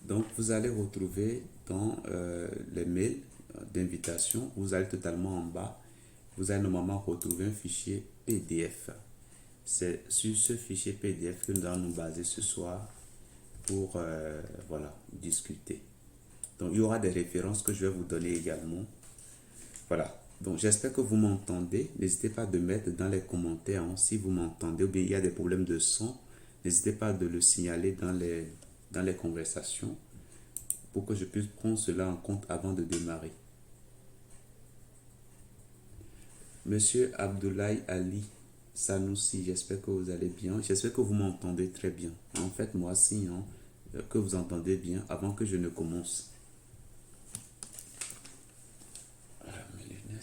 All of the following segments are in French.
Donc, vous allez retrouver dans les mails d'invitation, vous allez totalement en bas, vous allez normalement retrouver un fichier PDF. C'est sur ce fichier PDF que nous allons nous baser ce soir pour voilà, discuter. Donc, il y aura des références que je vais vous donner également. Voilà. Donc, j'espère que vous m'entendez. N'hésitez pas de mettre dans les commentaires si vous m'entendez ou bien il y a des problèmes de son. N'hésitez pas de le signaler dans les conversations pour que je puisse prendre cela en compte avant de démarrer. Monsieur Abdoulaye Ali Sanoussi, j'espère que vous allez bien. J'espère que vous m'entendez très bien. En fait, moi aussi, que vous entendez bien avant que je ne commence. Voilà mes lunettes.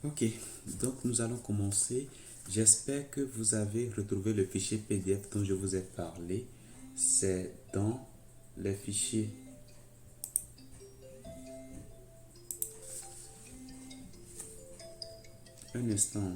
Ok, donc nous allons commencer. J'espère que vous avez retrouvé le fichier PDF dont je vous ai parlé. C'est dans les fichiers. Un instant.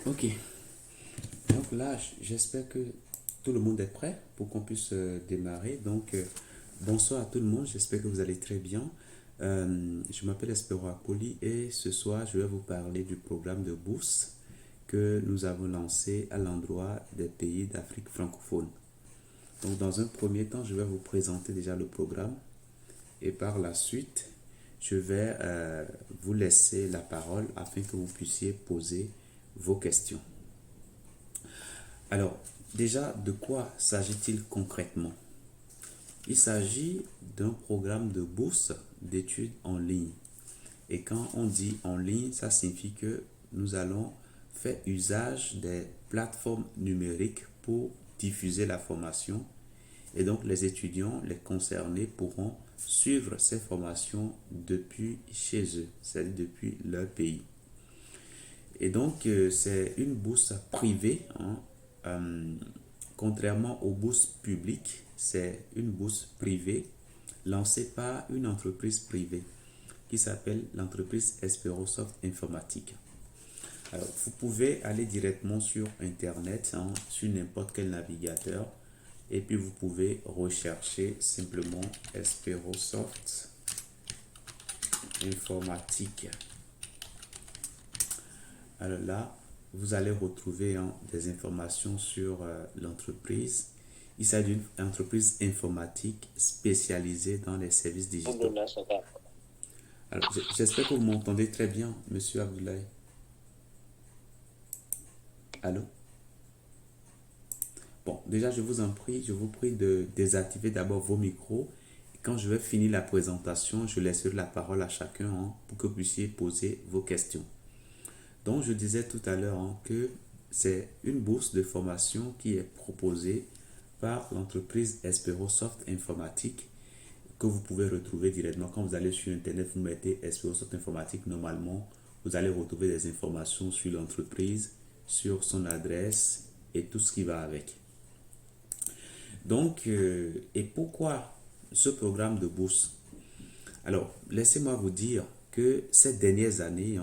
Ok, donc là, j'espère que tout le monde est prêt pour qu'on puisse démarrer. Donc, bonsoir à tout le monde, j'espère que vous allez très bien. Je m'appelle Espero Akoli et ce soir, je vais vous parler du programme de bourse que nous avons lancé à l'endroit des pays d'Afrique francophone. Donc, dans un premier temps, je vais vous présenter déjà le programme et par la suite, je vais vous laisser la parole afin que vous puissiez poser vos questions. Alors, déjà, de quoi s'agit-il concrètement? Il s'agit d'un programme de bourse d'études en ligne. Et quand on dit en ligne, ça signifie que nous allons faire usage des plateformes numériques pour diffuser la formation. Et donc, les étudiants, les concernés pourront suivre ces formations depuis chez eux, c'est-à-dire depuis leur pays. Et donc, c'est une bourse privée, contrairement aux bourses publiques, c'est une bourse privée lancée par une entreprise privée qui s'appelle l'entreprise Esperosoft Informatique. Alors, vous pouvez aller directement sur Internet, sur n'importe quel navigateur, et puis vous pouvez rechercher simplement Esperosoft Informatique. Alors là, vous allez retrouver des informations sur l'entreprise. Il s'agit d'une entreprise informatique spécialisée dans les services digitaux. Alors, j'espère que vous m'entendez très bien, Monsieur Abdoulaye. Allô? Bon, déjà, je vous prie de désactiver d'abord vos micros. Et quand je vais finir la présentation, je laisserai la parole à chacun pour que vous puissiez poser vos questions. Donc, je disais tout à l'heure que c'est une bourse de formation qui est proposée par l'entreprise Esperosoft Informatique que vous pouvez retrouver directement. Quand vous allez sur Internet, vous mettez Esperosoft Informatique, normalement, vous allez retrouver des informations sur l'entreprise, sur son adresse et tout ce qui va avec. Donc, et pourquoi ce programme de bourse? Alors, laissez-moi vous dire que ces dernières années,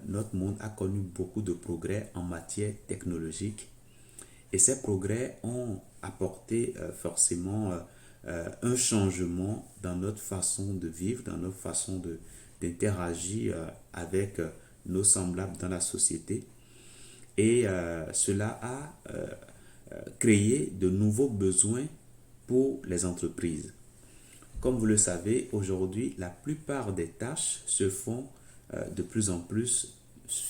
notre monde a connu beaucoup de progrès en matière technologique et ces progrès ont apporté forcément un changement dans notre façon de vivre, dans notre façon d'interagir avec nos semblables dans la société. Et cela a créé de nouveaux besoins pour les entreprises. Comme vous le savez, aujourd'hui, la plupart des tâches se font de plus en plus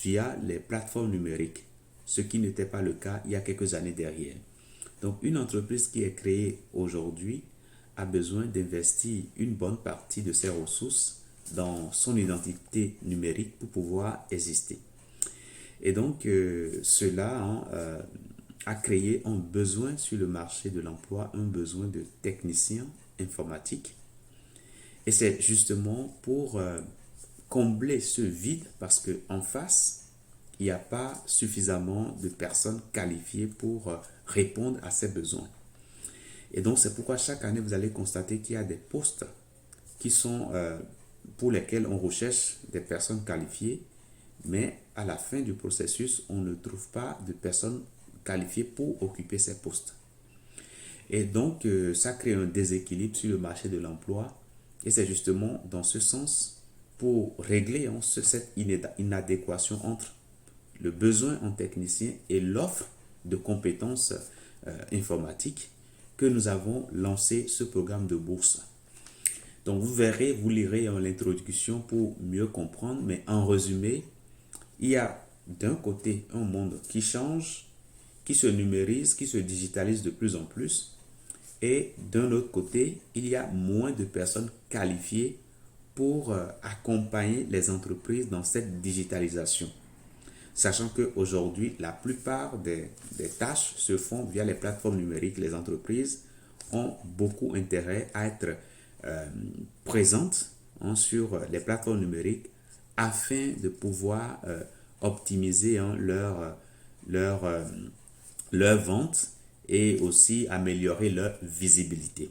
via les plateformes numériques, ce qui n'était pas le cas il y a quelques années derrière. Donc, une entreprise qui est créée aujourd'hui a besoin d'investir une bonne partie de ses ressources dans son identité numérique pour pouvoir exister. Et donc, cela a créé un besoin sur le marché de l'emploi, un besoin de techniciens informatiques. Et c'est justement pour combler ce vide parce qu'en face, il n'y a pas suffisamment de personnes qualifiées pour répondre à ces besoins. Et donc, c'est pourquoi chaque année, vous allez constater qu'il y a des postes qui sont pour lesquels on recherche des personnes qualifiées, mais à la fin du processus, on ne trouve pas de personnes qualifiées pour occuper ces postes. Et donc, ça crée un déséquilibre sur le marché de l'emploi. Et c'est justement dans ce sens, pour régler cette inadéquation entre le besoin en technicien et l'offre de compétences informatiques, que nous avons lancé ce programme de bourse. Donc, vous verrez, vous lirez l'introduction pour mieux comprendre, mais en résumé, il y a d'un côté un monde qui change, qui se numérise, qui se digitalise de plus en plus, et d'un autre côté, il y a moins de personnes qualifiées pour accompagner les entreprises dans cette digitalisation. Sachant qu'aujourd'hui, la plupart des tâches se font via les plateformes numériques. Les entreprises ont beaucoup intérêt à être présentes sur les plateformes numériques afin de pouvoir optimiser leur vente et aussi améliorer leur visibilité.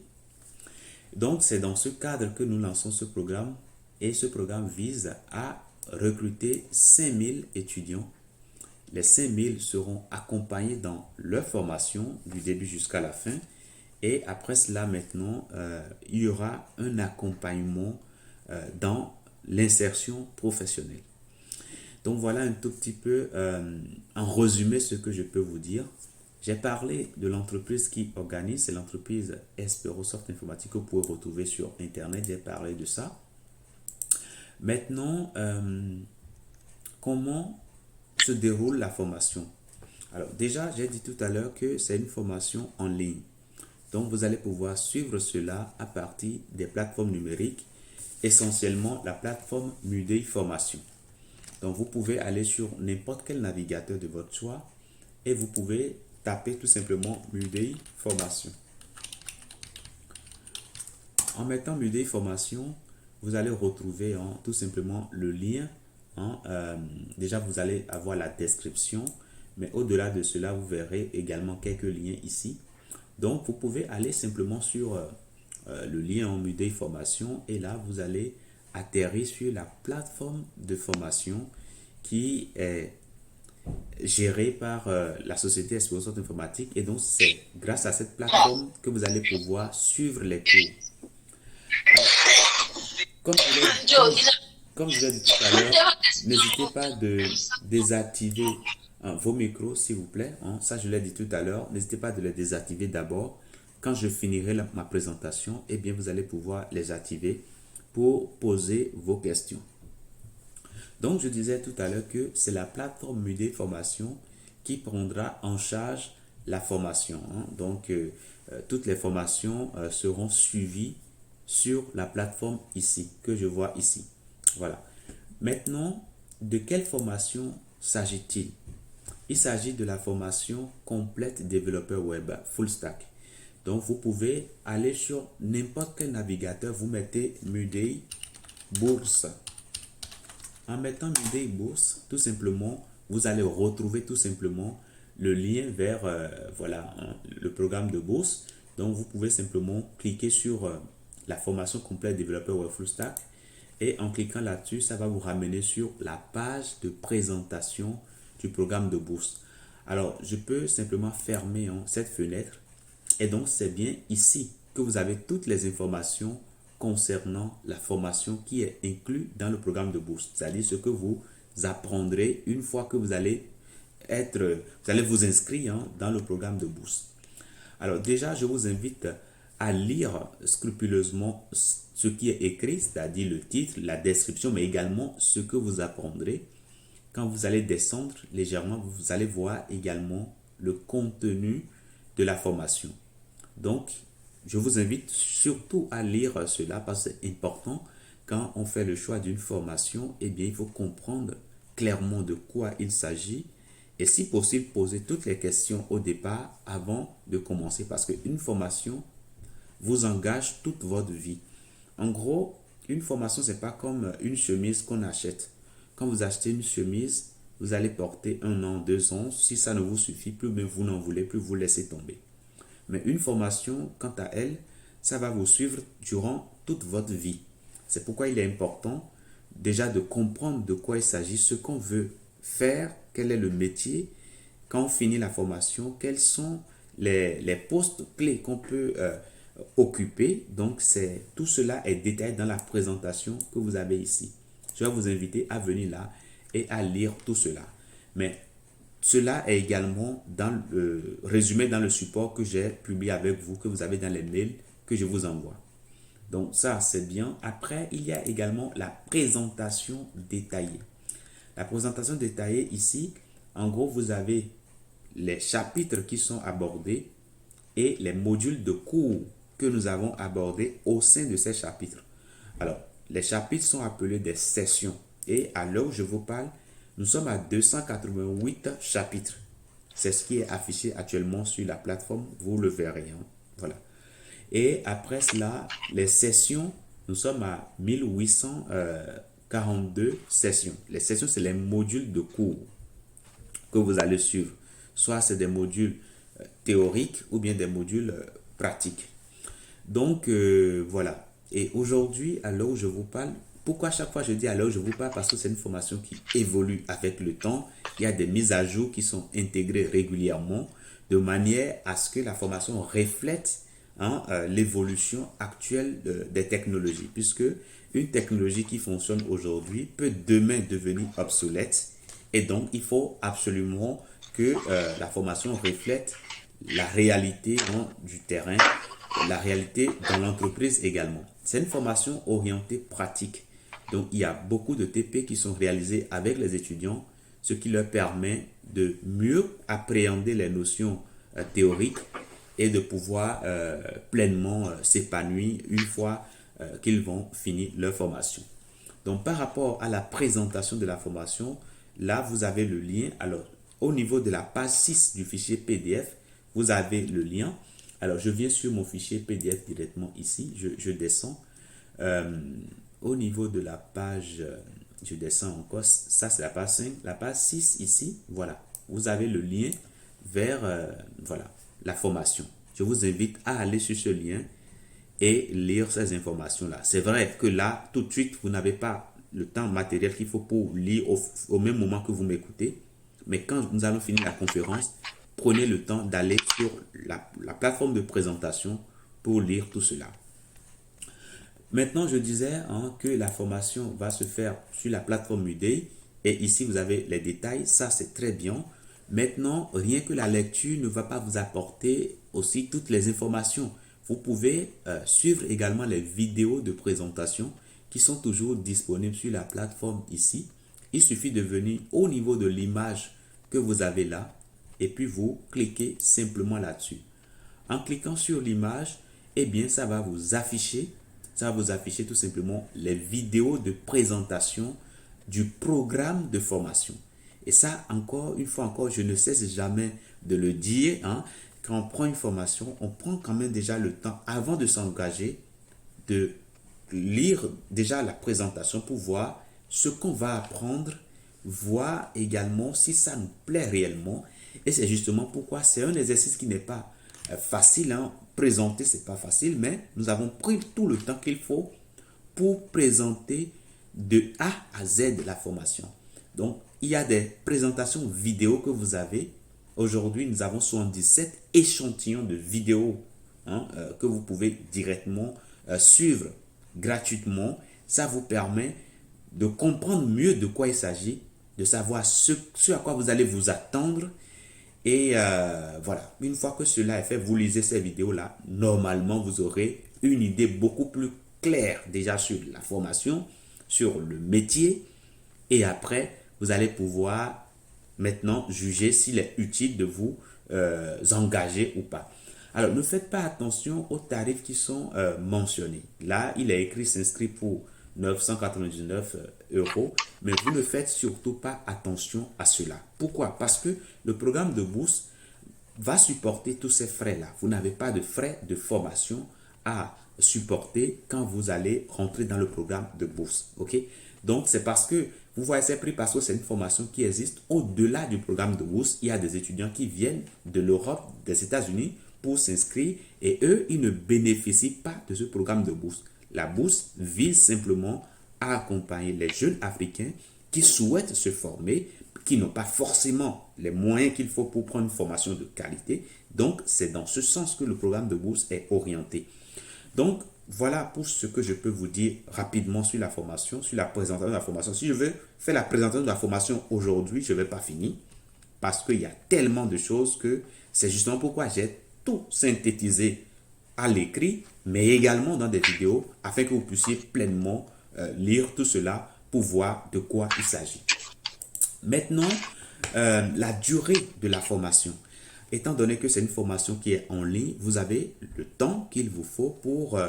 Donc, c'est dans ce cadre que nous lançons ce programme et ce programme vise à recruter 5000 étudiants. Les 5000 seront accompagnés dans leur formation du début jusqu'à la fin et après cela maintenant, il y aura un accompagnement dans l'insertion professionnelle. Donc voilà un tout petit peu en résumé ce que je peux vous dire. J'ai parlé de l'entreprise qui organise, c'est l'entreprise Esperosoft Informatique que vous pouvez retrouver sur Internet. J'ai parlé de ça. Maintenant, comment se déroule la formation? Alors déjà, j'ai dit tout à l'heure que c'est une formation en ligne. Donc, vous allez pouvoir suivre cela à partir des plateformes numériques, essentiellement la plateforme Mudei Formation. Donc, vous pouvez aller sur n'importe quel navigateur de votre choix et vous pouvez taper tout simplement Mudei Formation. En mettant Mudei Formation, vous allez retrouver tout simplement le lien. Déjà, vous allez avoir la description, mais au-delà de cela, vous verrez également quelques liens ici. Donc, vous pouvez aller simplement sur le lien en Mudei Formation et là, vous allez atterrir sur la plateforme de formation qui est gérée par la société Esperosoft Informatique. Et donc, c'est grâce à cette plateforme que vous allez pouvoir suivre les cours. Comme je l'ai dit tout à l'heure, n'hésitez pas de désactiver vos micros, s'il vous plaît. Ça, je l'ai dit tout à l'heure. N'hésitez pas de les désactiver d'abord. Quand je finirai ma présentation, eh bien, vous allez pouvoir les activer pour poser vos questions. Donc, je disais tout à l'heure que c'est la plateforme Mudei Formation qui prendra en charge la formation. Donc, toutes les formations seront suivies sur la plateforme ici, que je vois ici. Voilà. Maintenant, de quelle formation s'agit-il? Il s'agit de la formation complète développeur web full stack. Donc, vous pouvez aller sur n'importe quel navigateur, vous mettez Mudei Bourse. En mettant Mudei Bourse, tout simplement, vous allez retrouver tout simplement le lien vers le programme de bourse. Donc, vous pouvez simplement cliquer sur la formation complète développeur web full stack Et en cliquant là-dessus, ça va vous ramener sur la page de présentation du programme de bourse. Alors, je peux simplement fermer cette fenêtre. Et donc, c'est bien ici que vous avez toutes les informations concernant la formation qui est inclue dans le programme de bourse. C'est-à-dire ce que vous apprendrez une fois que vous allez vous inscrire dans le programme de bourse. Alors déjà, je vous invite à lire scrupuleusement ce qui est écrit, c'est-à-dire le titre, la description, mais également ce que vous apprendrez. Quand vous allez descendre légèrement, vous allez voir également le contenu de la formation. Donc, je vous invite surtout à lire cela parce que c'est important. Quand on fait le choix d'une formation, eh bien, il faut comprendre clairement de quoi il s'agit et si possible, poser toutes les questions au départ avant de commencer parce qu'une formation vous engage toute votre vie. En gros, une formation, ce n'est pas comme une chemise qu'on achète. Quand vous achetez une chemise, vous allez porter 1 an, 2 ans. Si ça ne vous suffit plus, mais vous n'en voulez plus, vous laissez tomber. Mais une formation, quant à elle, ça va vous suivre durant toute votre vie. C'est pourquoi il est important déjà de comprendre de quoi il s'agit, ce qu'on veut faire, quel est le métier. Quand on finit la formation, quels sont les postes clés qu'on peut occuper. Donc, tout cela est détaillé dans la présentation que vous avez ici. Je vais vous inviter à venir là et à lire tout cela. Mais cela est également résumé dans le support que j'ai publié avec vous, que vous avez dans les mails que je vous envoie. Donc ça, c'est bien. Après, il y a également la présentation détaillée. La présentation détaillée ici, en gros, vous avez les chapitres qui sont abordés et les modules de cours que nous avons abordés au sein de ces chapitres. Alors, les chapitres sont appelés des sessions. Et à l'heure où je vous parle, nous sommes à 288 chapitres. C'est ce qui est affiché actuellement sur la plateforme. Vous le verrez. Voilà. Et après cela, les sessions, nous sommes à 1842 sessions. Les sessions, c'est les modules de cours que vous allez suivre. Soit c'est des modules théoriques ou bien des modules pratiques. Donc, voilà. Et aujourd'hui, à l'heure où je vous parle, pourquoi chaque fois je dis à l'heure où je vous parle? Parce que c'est une formation qui évolue avec le temps. Il y a des mises à jour qui sont intégrées régulièrement de manière à ce que la formation reflète l'évolution actuelle des technologies. Puisque une technologie qui fonctionne aujourd'hui peut demain devenir obsolète. Et donc, il faut absolument que la formation reflète la réalité du terrain, la réalité dans l'entreprise également. C'est une formation orientée pratique. Donc, il y a beaucoup de TP qui sont réalisés avec les étudiants, ce qui leur permet de mieux appréhender les notions théoriques et de pouvoir pleinement s'épanouir une fois qu'ils vont finir leur formation. Donc, par rapport à la présentation de la formation, là, vous avez le lien. Alors, au niveau de la page 6 du fichier PDF, vous avez le lien. Alors, je viens sur mon fichier PDF directement ici. Je descends. Au niveau de la page, je descends encore. Ça, c'est la page 5. La page 6 ici, voilà. Vous avez le lien vers voilà, la formation. Je vous invite à aller sur ce lien et lire ces informations-là. C'est vrai que là, tout de suite, vous n'avez pas le temps matériel qu'il faut pour lire au même moment que vous m'écoutez. Mais quand nous allons finir la conférence, prenez le temps d'aller sur la plateforme de présentation pour lire tout cela. Maintenant, je disais que la formation va se faire sur la plateforme Udemy. Et ici, vous avez les détails. Ça, c'est très bien. Maintenant, rien que la lecture ne va pas vous apporter aussi toutes les informations. Vous pouvez suivre également les vidéos de présentation qui sont toujours disponibles sur la plateforme ici. Il suffit de venir au niveau de l'image que vous avez là et puis vous cliquez simplement là-dessus. En cliquant sur l'image, eh bien, ça va vous afficher tout simplement les vidéos de présentation du programme de formation. Et ça, encore une fois encore, je ne cesse jamais de le dire. Quand on prend une formation, on prend quand même déjà le temps avant de s'engager de lire déjà la présentation pour voir ce qu'on va apprendre, voir également si ça nous plaît réellement. Et c'est justement pourquoi c'est un exercice qui n'est pas facile. Présenter, c'est pas facile, mais nous avons pris tout le temps qu'il faut pour présenter de A à Z de la formation. Donc, il y a des présentations vidéo que vous avez. Aujourd'hui, nous avons 77 échantillons de vidéos que vous pouvez directement suivre gratuitement. Ça vous permet de comprendre mieux de quoi il s'agit, de savoir ce à quoi vous allez vous attendre. Et voilà, une fois que cela est fait, vous lisez ces vidéos-là, normalement, vous aurez une idée beaucoup plus claire déjà sur la formation, sur le métier. Et après, vous allez pouvoir maintenant juger s'il est utile de vous engager ou pas. Alors, ne faites pas attention aux tarifs qui sont mentionnés. Là, il est écrit s'inscrit pour 999 euros, mais vous ne faites surtout pas attention à cela. Pourquoi? Parce que le programme de bourse va supporter tous ces frais-là. Vous n'avez pas de frais de formation à supporter quand vous allez rentrer dans le programme de bourse. Ok? Donc, c'est parce que vous voyez ces prix parce que c'est une formation qui existe au-delà du programme de bourse. Il y a des étudiants qui viennent de l'Europe, des États-Unis pour s'inscrire et eux, ils ne bénéficient pas de ce programme de bourse. La bourse vise simplement à accompagner les jeunes Africains qui souhaitent se former, qui n'ont pas forcément les moyens qu'il faut pour prendre une formation de qualité. Donc, c'est dans ce sens que le programme de bourse est orienté. Donc, voilà pour ce que je peux vous dire rapidement sur la formation, sur la présentation de la formation. Si je veux faire la présentation de la formation aujourd'hui, je ne vais pas finir parce qu'il y a tellement de choses que c'est justement pourquoi j'ai tout synthétisé à l'écrit, mais également dans des vidéos afin que vous puissiez pleinement lire tout cela pour voir de quoi il s'agit. Maintenant, la durée de la formation. Étant donné que c'est une formation qui est en ligne, vous avez le temps qu'il vous faut pour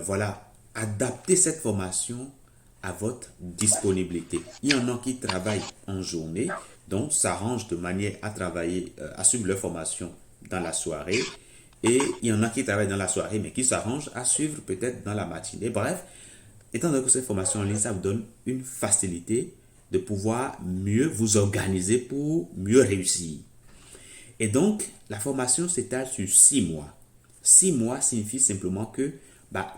voilà, adapter cette formation à votre disponibilité. Il y en a qui travaillent en journée, donc s'arrangent de manière à travailler, à suivre leur formation dans la soirée. Et il y en a qui travaillent dans la soirée, mais qui s'arrangent à suivre peut-être dans la matinée. Bref, étant donné que cette formation en ligne, ça vous donne une facilité de pouvoir mieux vous organiser pour mieux réussir. Et donc, la formation s'étale sur 6 mois. 6 mois signifie simplement que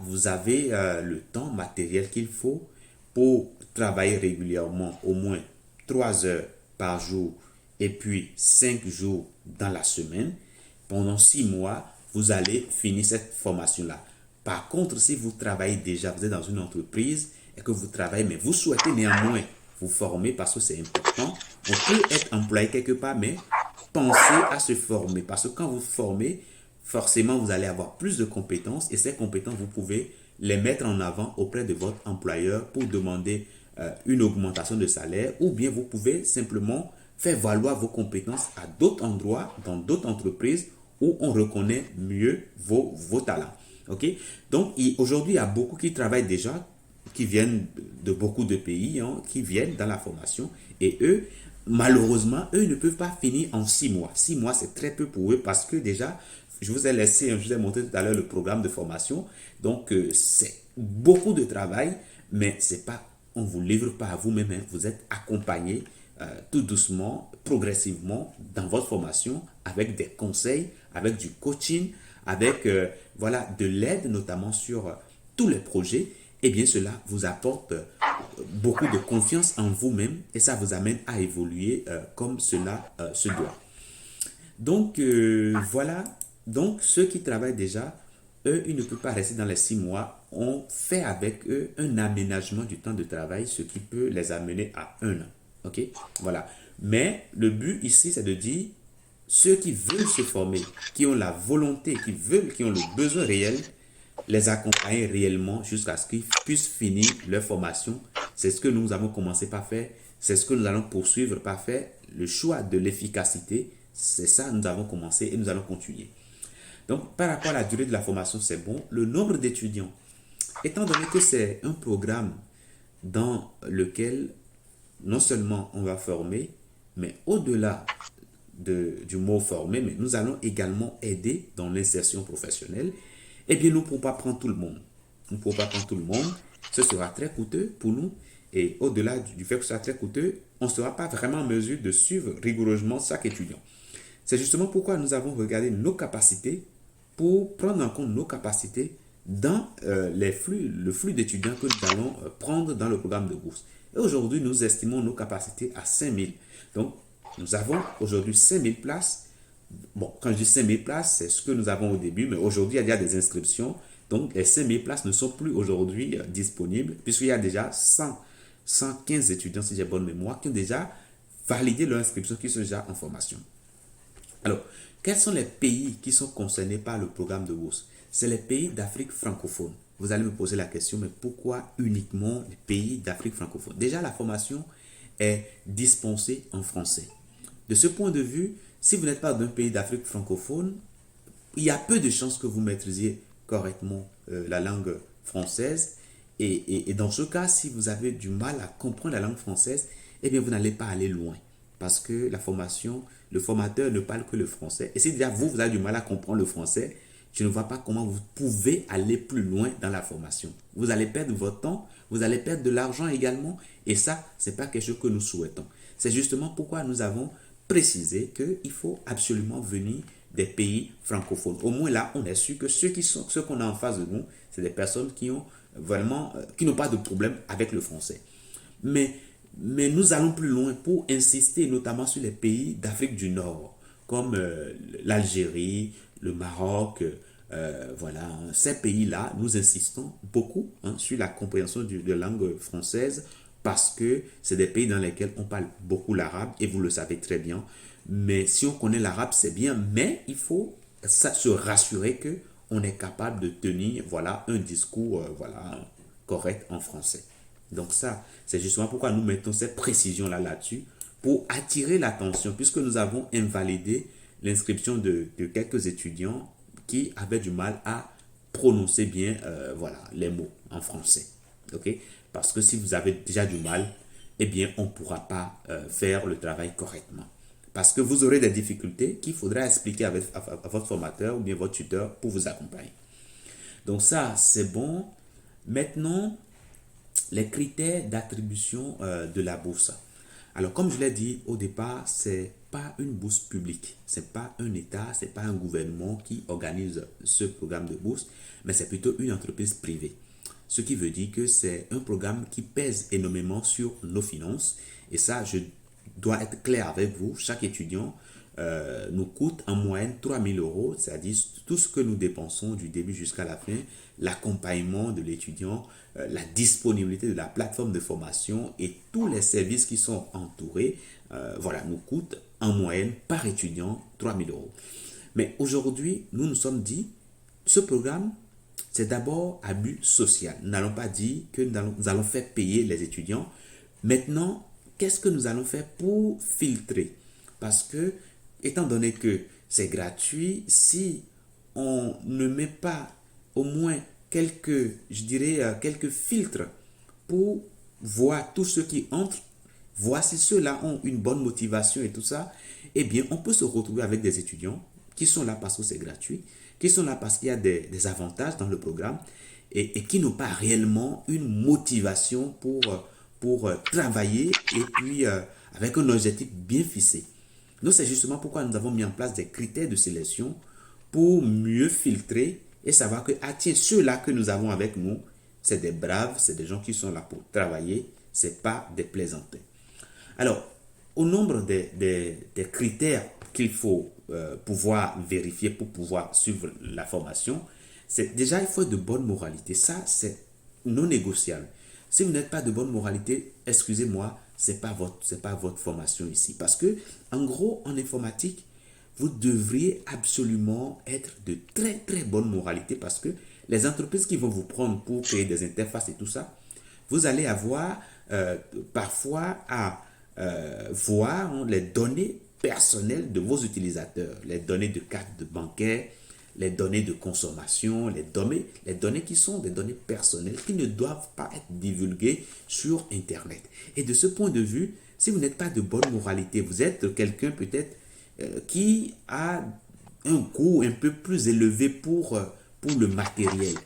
vous avez le temps matériel qu'il faut pour travailler régulièrement, au moins 3 heures par jour et puis 5 jours dans la semaine. Pendant 6 mois, vous allez finir cette formation-là. Par contre, si vous travaillez déjà, vous êtes dans une entreprise et que vous travaillez, mais vous souhaitez néanmoins vous former parce que c'est important, on peut être employé quelque part, mais pensez à se former parce que quand vous formez, forcément, vous allez avoir plus de compétences et ces compétences, vous pouvez les mettre en avant auprès de votre employeur pour demander une augmentation de salaire ou bien vous pouvez simplement faire valoir vos compétences à d'autres endroits, dans d'autres entreprises où on reconnaît mieux vos talents. Ok? Donc, aujourd'hui, il y a beaucoup qui travaillent déjà, qui viennent de beaucoup de pays, qui viennent dans la formation et eux, malheureusement, eux ne peuvent pas finir en 6 mois. 6 mois, c'est très peu pour eux parce que déjà, je vous ai montré tout à l'heure le programme de formation. Donc, c'est beaucoup de travail, mais c'est pas, on ne vous livre pas à vous-même. Vous êtes accompagné tout doucement, progressivement dans votre formation avec des conseils, avec du coaching, avec voilà, de l'aide notamment sur tous les projets. Et bien cela vous apporte beaucoup de confiance en vous-même et ça vous amène à évoluer comme cela se doit. Donc voilà, donc ceux qui travaillent déjà, eux, ils ne peuvent pas rester dans les 6 mois. On fait avec eux un aménagement du temps de travail, ce qui peut les amener à 1 an. Ok, voilà. Mais le but ici, c'est de dire ceux qui veulent se former, qui ont la volonté, qui ont le besoin réel, les accompagner réellement jusqu'à ce qu'ils puissent finir leur formation. C'est ce que nous avons commencé par faire. C'est ce que nous allons poursuivre par faire. Le choix de l'efficacité, c'est ça nous avons commencé et nous allons continuer. Donc, par rapport à la durée de la formation, c'est bon. Le nombre d'étudiants, étant donné que c'est un programme dans lequel non seulement on va former, mais au-delà du mot former, mais nous allons également aider dans l'insertion professionnelle. Eh bien, nous ne pouvons pas prendre tout le monde. Nous ne pouvons pas prendre tout le monde. Ce sera très coûteux pour nous. Et au-delà du fait que ce sera très coûteux, on ne sera pas vraiment en mesure de suivre rigoureusement chaque étudiant. C'est justement pourquoi nous avons regardé nos capacités pour prendre en compte nos capacités dans le flux d'étudiants que nous allons prendre dans le programme de bourse. Et aujourd'hui, nous estimons nos capacités à 5000. Donc, nous avons aujourd'hui 5000 places. Bon, quand je dis 5000 places, c'est ce que nous avons au début, mais aujourd'hui, il y a des inscriptions. Donc, les 5000 places ne sont plus aujourd'hui disponibles, puisqu'il y a déjà 115 étudiants, si j'ai bonne mémoire, qui ont déjà validé leur inscription, qui sont déjà en formation. Alors, quels sont les pays qui sont concernés par le programme de bourse? C'est les pays d'Afrique francophone. Vous allez me poser la question, mais pourquoi uniquement les pays d'Afrique francophone? Déjà, la formation est dispensée en français. De ce point de vue, si vous n'êtes pas d'un pays d'Afrique francophone, il y a peu de chances que vous maîtrisiez correctement la langue française. Et dans ce cas, si vous avez du mal à comprendre la langue française, eh bien, vous n'allez pas aller loin. Parce que la formation, le formateur ne parle que le français. Et si déjà vous avez du mal à comprendre le français, je ne vois pas comment vous pouvez aller plus loin dans la formation. Vous allez perdre votre temps, vous allez perdre de l'argent également. Et ça, ce n'est pas quelque chose que nous souhaitons. C'est justement pourquoi nous avons précisé qu'il faut absolument venir des pays francophones. Au moins là, on est sûr que ceux qu'on a en face de nous, c'est des personnes qui ont vraiment, qui n'ont pas de problème avec le français. Mais nous allons plus loin pour insister notamment sur les pays d'Afrique du Nord, comme l'Algérie, le Maroc, voilà, ces pays-là, nous insistons beaucoup sur la compréhension de la langue française parce que c'est des pays dans lesquels on parle beaucoup l'arabe et vous le savez très bien. Mais si on connaît l'arabe, c'est bien, mais il faut se rassurer que on est capable de tenir voilà, un discours voilà, correct en français. Donc ça, c'est justement pourquoi nous mettons cette précision-là là-dessus pour attirer l'attention puisque nous avons invalidé l'inscription de quelques étudiants qui avaient du mal à prononcer bien voilà, les mots en français. Okay? Parce que si vous avez déjà du mal, eh bien, on ne pourra pas faire le travail correctement. Parce que vous aurez des difficultés qu'il faudra expliquer à votre formateur ou bien votre tuteur pour vous accompagner. Donc ça, c'est bon. Maintenant, les critères d'attribution de la bourse. Alors, comme je l'ai dit au départ, c'est pas une bourse publique, c'est pas un État, c'est pas un gouvernement qui organise ce programme de bourse, mais c'est plutôt une entreprise privée. Ce qui veut dire que c'est un programme qui pèse énormément sur nos finances. Et ça, je dois être clair avec vous. Chaque étudiant nous coûte en moyenne 3 000 euros, c'est-à-dire tout ce que nous dépensons du début jusqu'à la fin, l'accompagnement de l'étudiant, la disponibilité de la plateforme de formation et tous les services qui sont entourés, voilà, nous coûtent en moyenne par étudiant 3 000 euros. Mais aujourd'hui, nous nous sommes dit, ce programme, c'est d'abord à but social. Nous n'allons pas dire que nous allons faire payer les étudiants. Maintenant, qu'est-ce que nous allons faire pour filtrer? Parce que, étant donné que c'est gratuit, si on ne met pas au moins je dirais, quelques filtres pour voir tous ceux qui entrent, voir si ceux-là ont une bonne motivation et tout ça, eh bien, on peut se retrouver avec des étudiants qui sont là parce que c'est gratuit, qui sont là parce qu'il y a des avantages dans le programme et qui n'ont pas réellement une motivation pour travailler et puis avec un objectif bien fixé. Donc, c'est justement pourquoi nous avons mis en place des critères de sélection pour mieux filtrer et savoir que, ah tiens, ceux-là que nous avons avec nous, c'est des braves, c'est des gens qui sont là pour travailler, ce n'est pas des plaisantins. Alors, au nombre des critères qu'il faut pouvoir vérifier pour pouvoir suivre la formation, c'est déjà, il faut être de bonne moralité. Ça, c'est non négociable. Si vous n'êtes pas de bonne moralité, excusez-moi, c'est pas votre formation ici. Parce que, en gros, en informatique, vous devriez absolument être de très très bonne moralité parce que les entreprises qui vont vous prendre pour créer des interfaces et tout ça, vous allez avoir parfois à voir les données personnelles de vos utilisateurs, les données de carte de bancaire, les données de consommation, les données qui sont des données personnelles qui ne doivent pas être divulguées sur Internet. Et de ce point de vue, si vous n'êtes pas de bonne moralité, vous êtes quelqu'un peut-être qui a un coût un peu plus élevé pour le matériel.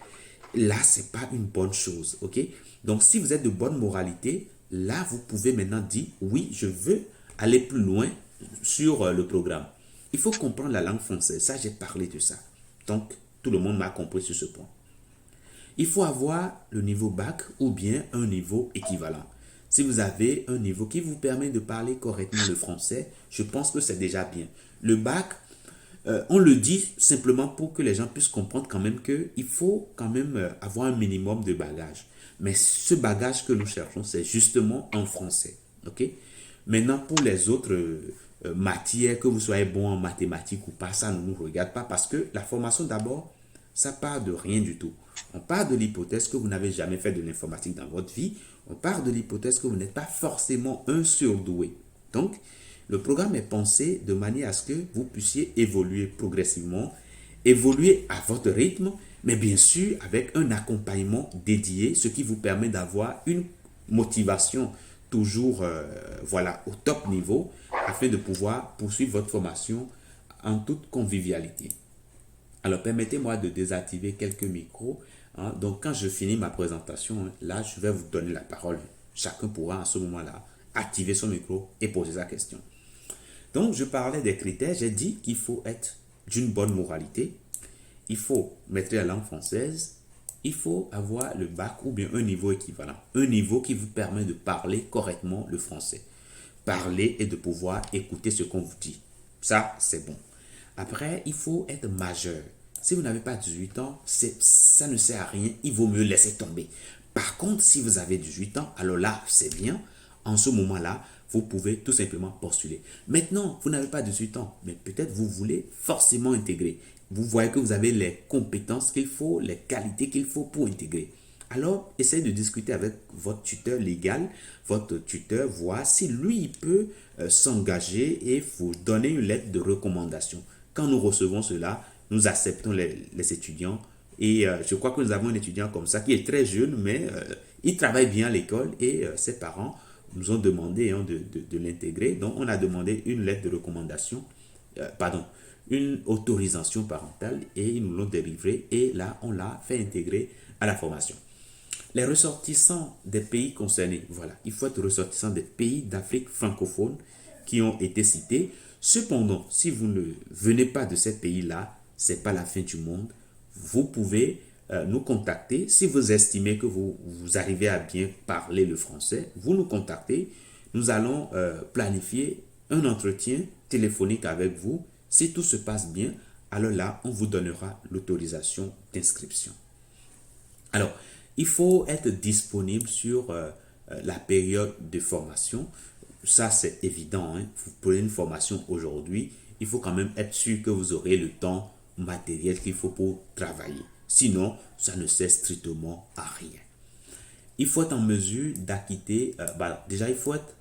Là, ce n'est pas une bonne chose. Ok? Donc, si vous êtes de bonne moralité, là, vous pouvez maintenant dire, oui, je veux aller plus loin sur le programme. Il faut comprendre la langue française. Ça, j'ai parlé de ça. Donc, tout le monde m'a compris sur ce point. Il faut avoir le niveau bac ou bien un niveau équivalent. Si vous avez un niveau qui vous permet de parler correctement le français, je pense que c'est déjà bien. Le bac, on le dit simplement pour que les gens puissent comprendre quand même qu'il faut quand même avoir un minimum de bagage. Mais ce bagage que nous cherchons, c'est justement en français. Ok? Maintenant, pour les autres matières, que vous soyez bon en mathématiques ou pas, ça ne nous regarde pas parce que la formation d'abord, ça part de rien du tout. On part de l'hypothèse que vous n'avez jamais fait de l'informatique dans votre vie. On part de l'hypothèse que vous n'êtes pas forcément un surdoué. Donc, le programme est pensé de manière à ce que vous puissiez évoluer progressivement, évoluer à votre rythme, mais bien sûr avec un accompagnement dédié, ce qui vous permet d'avoir une motivation toujours voilà, au top niveau afin de pouvoir poursuivre votre formation en toute convivialité. Alors, permettez-moi de désactiver quelques micros. Hein. Donc, quand je finis ma présentation, hein, là, je vais vous donner la parole. Chacun pourra, à ce moment-là, activer son micro et poser sa question. Donc, je parlais des critères. J'ai dit qu'il faut être d'une bonne moralité. Il faut maîtriser la langue française. Il faut avoir le bac ou bien un niveau équivalent. Un niveau qui vous permet de parler correctement le français. Parler et de pouvoir écouter ce qu'on vous dit. Ça, c'est bon. Après, il faut être majeur. Si vous n'avez pas 18 ans, ça ne sert à rien. Il vaut mieux laisser tomber. Par contre, si vous avez 18 ans, alors là, c'est bien. En ce moment-là, vous pouvez tout simplement postuler. Maintenant, vous n'avez pas 18 ans, mais peut-être vous voulez forcément intégrer. Vous voyez que vous avez les compétences qu'il faut, les qualités qu'il faut pour intégrer. Alors, essayez de discuter avec votre tuteur légal, votre tuteur, voir si lui, il peut s'engager et vous donner une lettre de recommandation. Quand nous recevons cela, nous acceptons les étudiants. Et je crois que nous avons un étudiant comme ça qui est très jeune, mais il travaille bien à l'école et ses parents nous ont demandé hein, de l'intégrer. Donc, on a demandé une lettre de recommandation, une autorisation parentale et ils nous l'ont délivré. Et là, on l'a fait intégrer à la formation. Les ressortissants des pays concernés, voilà, il faut être ressortissant des pays d'Afrique francophone qui ont été cités. Cependant, si vous ne venez pas de ces pays-là, ce n'est pas la fin du monde. Vous pouvez nous contacter. Si vous estimez que vous arrivez à bien parler le français, vous nous contactez. Nous allons planifier un entretien téléphonique avec vous. Si tout se passe bien, alors là, on vous donnera l'autorisation d'inscription. Alors, il faut être disponible sur la période de formation. Ça, c'est évident. Hein. Vous prenez une formation aujourd'hui, il faut quand même être sûr que vous aurez le temps matériel qu'il faut pour travailler. Sinon, ça ne sert strictement à rien. Il faut être en mesure d'acquitter, déjà, il faut être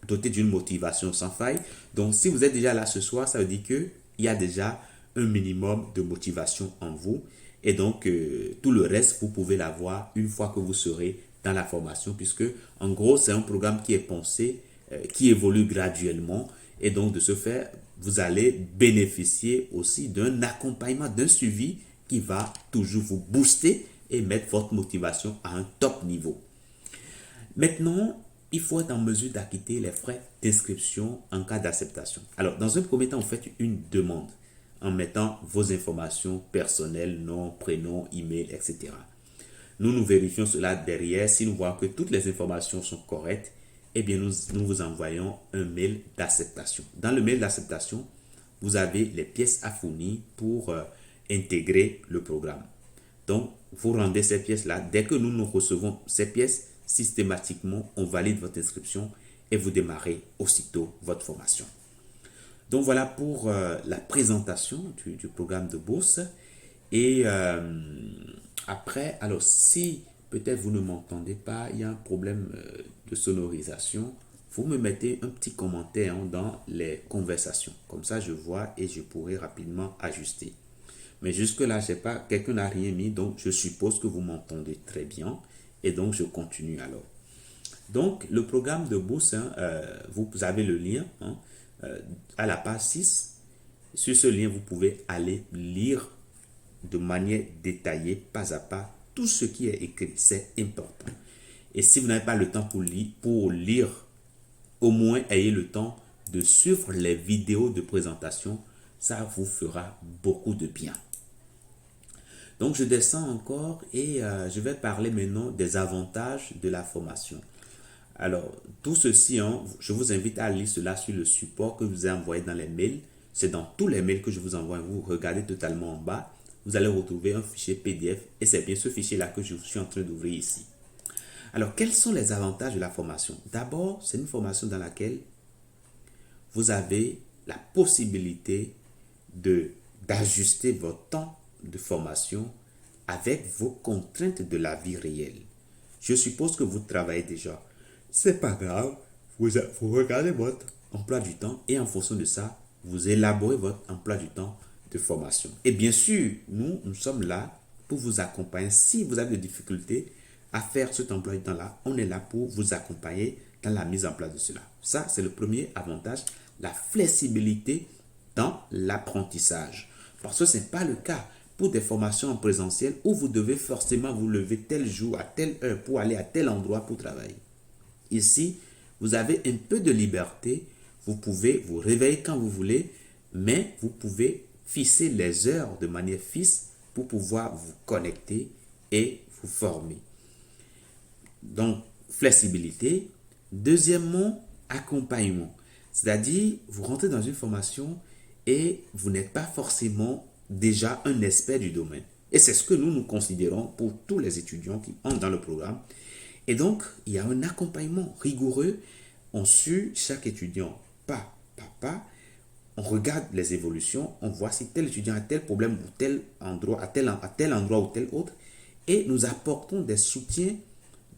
doté d'une motivation sans faille. Donc, si vous êtes déjà là ce soir, ça veut dire qu'il y a déjà un minimum de motivation en vous. Et donc, tout le reste, vous pouvez l'avoir une fois que vous serez dans la formation, puisque, en gros, c'est un programme qui est pensé, qui évolue graduellement. Et donc, de ce fait, vous allez bénéficier aussi d'un accompagnement, d'un suivi qui va toujours vous booster et mettre votre motivation à un top niveau. Maintenant, il faut être en mesure d'acquitter les frais d'inscription en cas d'acceptation. Alors, dans un premier temps, vous faites une demande en mettant vos informations personnelles, nom, prénom, email, etc. Nous vérifions cela derrière. Si nous voyons que toutes les informations sont correctes, eh bien, nous vous envoyons un mail d'acceptation. Dans le mail d'acceptation, vous avez les pièces à fournir pour intégrer le programme. Donc, vous rendez ces pièces-là. Dès que nous recevons ces pièces, systématiquement, on valide votre inscription et vous démarrez aussitôt votre formation. Donc, voilà pour la présentation du programme de bourse. Et après, alors si peut-être vous ne m'entendez pas, il y a un problème de sonorisation, vous me mettez un petit commentaire dans les conversations. Comme ça, je vois et je pourrai rapidement ajuster. Mais jusque-là, je sais pas, quelqu'un n'a rien mis, donc je suppose que vous m'entendez très bien. Et donc, je continue alors. Donc, le programme de bourse, vous avez le lien à la page 6. Sur ce lien, vous pouvez aller lire de manière détaillée, pas à pas, tout ce qui est écrit. C'est important. Et si vous n'avez pas le temps pour lire, au moins ayez le temps de suivre les vidéos de présentation. Ça vous fera beaucoup de bien. Donc, je descends encore et je vais parler maintenant des avantages de la formation. Alors, tout ceci, hein, je vous invite à lire cela sur le support que je vous ai envoyé dans les mails. C'est dans tous les mails que je vous envoie. Vous regardez totalement en bas. Vous allez retrouver un fichier PDF et c'est bien ce fichier-là que je suis en train d'ouvrir ici. Alors, quels sont les avantages de la formation? D'abord, c'est une formation dans laquelle vous avez la possibilité d'ajuster votre temps de formation avec vos contraintes de la vie réelle. Je suppose que vous travaillez déjà. C'est pas grave. Vous regardez votre emploi du temps et en fonction de ça, vous élaborez votre emploi du temps de formation. Et bien sûr, nous sommes là pour vous accompagner. Si vous avez des difficultés à faire cet emploi du temps-là, on est là pour vous accompagner dans la mise en place de cela. Ça, c'est le premier avantage, la flexibilité dans l'apprentissage. Parce que ce n'est pas le cas pour des formations en présentiel où vous devez forcément vous lever tel jour, à telle heure pour aller à tel endroit pour travailler. Ici, vous avez un peu de liberté. Vous pouvez vous réveiller quand vous voulez, mais vous pouvez fixer les heures de manière fixe pour pouvoir vous connecter et vous former. Donc, flexibilité. Deuxièmement, accompagnement. C'est-à-dire, vous rentrez dans une formation et vous n'êtes pas forcément déjà un expert du domaine. Et c'est ce que nous considérons pour tous les étudiants qui entrent dans le programme. Et donc, il y a un accompagnement rigoureux. On suit chaque étudiant pas par pas. On regarde les évolutions. On voit si tel étudiant a tel problème ou tel endroit, à tel endroit ou tel autre. Et nous apportons des soutiens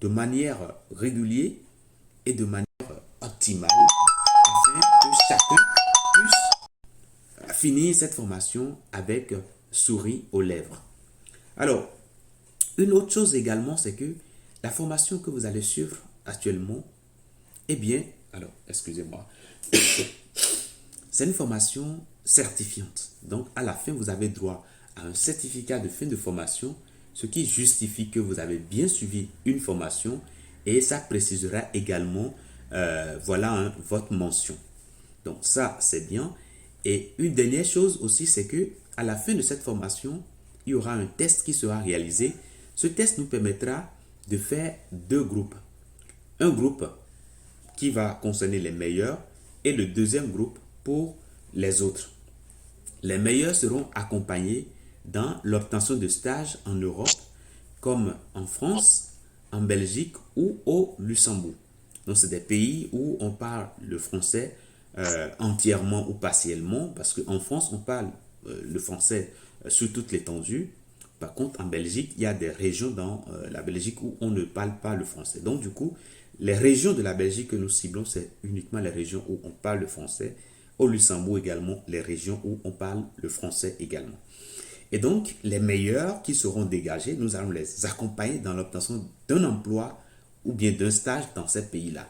de manière régulière et de manière optimale afin que chacun puisse finir cette formation avec souris aux lèvres. Alors, une autre chose également, c'est que la formation que vous allez suivre actuellement, eh bien, alors, excusez-moi, c'est une formation certifiante. Donc, à la fin, vous avez droit à un certificat de fin de formation, ce qui justifie que vous avez bien suivi une formation et ça précisera également, voilà, votre mention. Donc, ça, c'est bien. Et une dernière chose aussi, c'est que à la fin de cette formation, il y aura un test qui sera réalisé. Ce test nous permettra de faire deux groupes. Un groupe qui va concerner les meilleurs et le deuxième groupe pour les autres. Les meilleurs seront accompagnés dans l'obtention de stages en Europe, comme en France, en Belgique ou au Luxembourg. Donc, c'est des pays où on parle le français entièrement ou partiellement, parce qu'en France, on parle le français sur toute l'étendue. Par contre, en Belgique, il y a des régions dans la Belgique où on ne parle pas le français. Donc, du coup, les régions de la Belgique que nous ciblons, c'est uniquement les régions où on parle le français. Au Luxembourg également, les régions où on parle le français également. Et donc, les meilleurs qui seront dégagés, nous allons les accompagner dans l'obtention d'un emploi ou bien d'un stage dans ces pays-là.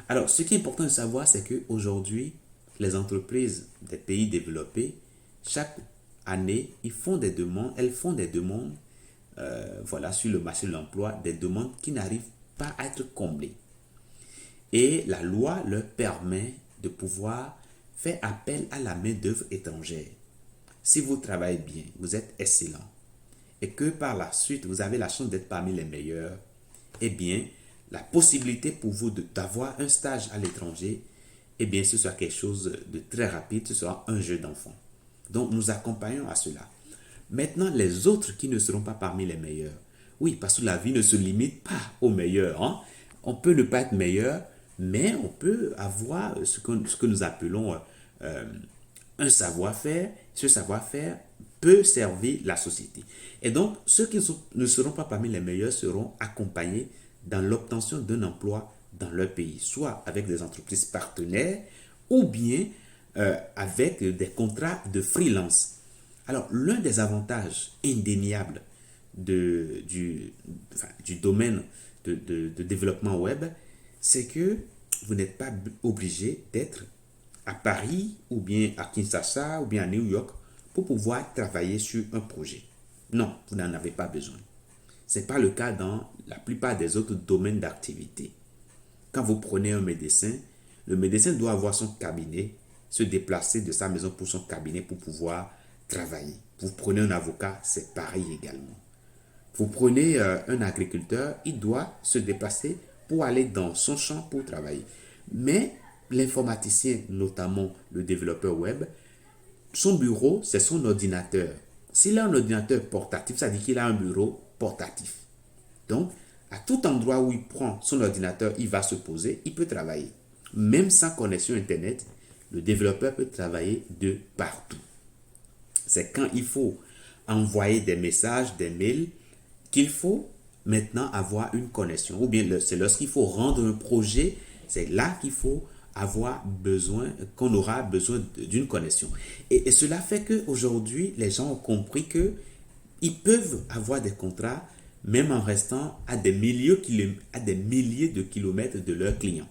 Alors, ce qui est important de savoir, c'est qu'aujourd'hui, les entreprises des pays développés, chaque année, elles font des demandes voilà, sur le marché de l'emploi, des demandes qui n'arrivent pas à être comblées. Et la loi leur permet de pouvoir faire appel à la main-d'œuvre étrangère. Si vous travaillez bien, vous êtes excellent, et que par la suite, vous avez la chance d'être parmi les meilleurs, eh bien, la possibilité pour vous d'avoir un stage à l'étranger, eh bien, ce sera quelque chose de très rapide, ce sera un jeu d'enfant. Donc, nous accompagnons à cela. Maintenant, les autres qui ne seront pas parmi les meilleurs. Oui, parce que la vie ne se limite pas aux meilleurs. Hein. On peut ne pas être meilleur, mais on peut avoir ce que nous appelons un savoir-faire. Ce savoir-faire peut servir la société. Et donc, ceux qui ne seront pas parmi les meilleurs seront accompagnés dans l'obtention d'un emploi dans leur pays, soit avec des entreprises partenaires ou bien avec des contrats de freelance. Alors, l'un des avantages indéniables du domaine de développement web, c'est que vous n'êtes pas obligé d'être à Paris ou bien à Kinshasa ou bien à New York pour pouvoir travailler sur un projet. Non, vous n'en avez pas besoin. Ce n'est pas le cas dans la plupart des autres domaines d'activité. Quand vous prenez un médecin, le médecin doit avoir son cabinet, se déplacer de sa maison pour son cabinet pour pouvoir travailler. Vous prenez un avocat, c'est pareil également. Vous prenez un agriculteur, il doit se déplacer pour aller dans son champ pour travailler. Mais l'informaticien, notamment le développeur web, son bureau, c'est son ordinateur. S'il a un ordinateur portatif, ça veut dire qu'il a un bureau portatif. Donc, à tout endroit où il prend son ordinateur, il va se poser, il peut travailler. Même sans connexion Internet, le développeur peut travailler de partout. C'est quand il faut envoyer des messages, des mails, qu'il faut maintenant avoir une connexion. Ou bien c'est lorsqu'il faut rendre un projet, c'est là qu'il faut avoir besoin, qu'on aura besoin d'une connexion. Et cela fait qu'aujourd'hui, les gens ont compris qu'ils peuvent avoir des contrats même en restant à des milliers de kilomètres de leurs clients.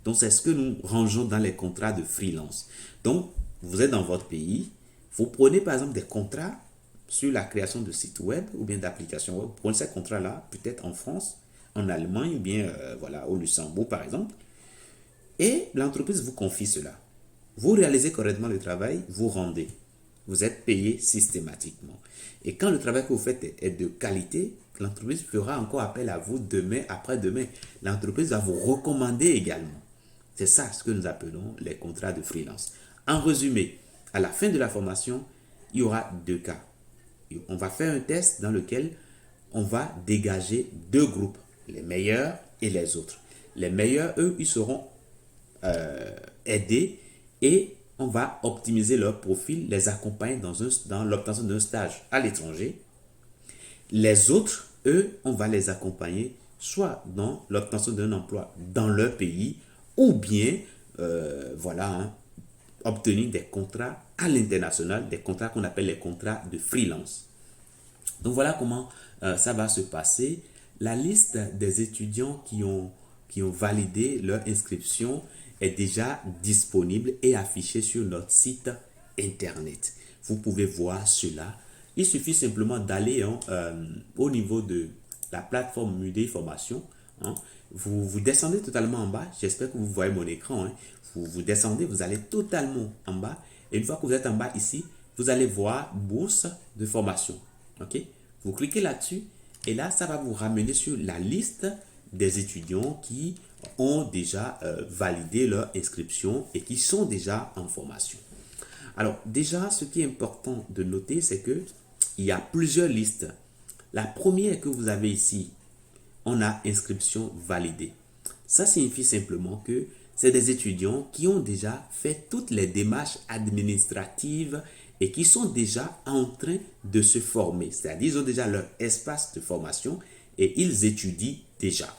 Donc, c'est ce que nous rangeons dans les contrats de freelance. Donc, vous êtes dans votre pays, vous prenez par exemple des contrats sur la création de sites web ou bien d'applications web. Vous prenez ces contrats-là, peut-être en France, en Allemagne ou bien voilà, au Luxembourg par exemple. Et l'entreprise vous confie cela. Vous réalisez correctement le travail, vous rendez. Vous êtes payé systématiquement. Et quand le travail que vous faites est de qualité, l'entreprise fera encore appel à vous demain, après-demain. L'entreprise va vous recommander également. C'est ça ce que nous appelons les contrats de freelance. En résumé, à la fin de la formation, il y aura deux cas. On va faire un test dans lequel on va dégager deux groupes, les meilleurs et les autres. Les meilleurs, eux, ils seront aidés et on va optimiser leur profil, les accompagner dans l'obtention d'un stage à l'étranger. Les autres, eux, on va les accompagner soit dans l'obtention d'un emploi dans leur pays ou bien, obtenir des contrats à l'international, des contrats qu'on appelle les contrats de freelance. Donc voilà comment ça va se passer. La liste des étudiants qui ont validé leur inscription est déjà disponible et affichée sur notre site internet. Vous pouvez voir cela. Il suffit simplement d'aller au niveau de la plateforme Udemy Formation. Vous descendez totalement en bas. J'espère que vous voyez mon écran. Vous descendez, vous allez totalement en bas. Et une fois que vous êtes en bas ici, vous allez voir bourse de formation. Ok? Vous cliquez là-dessus et là, ça va vous ramener sur la liste des étudiants qui ont déjà validé leur inscription et qui sont déjà en formation. Alors déjà, ce qui est important de noter, c'est que il y a plusieurs listes. La première que vous avez ici, on a inscription validée. Ça signifie simplement que c'est des étudiants qui ont déjà fait toutes les démarches administratives et qui sont déjà en train de se former. C'est-à-dire ils ont déjà leur espace de formation et ils étudient déjà.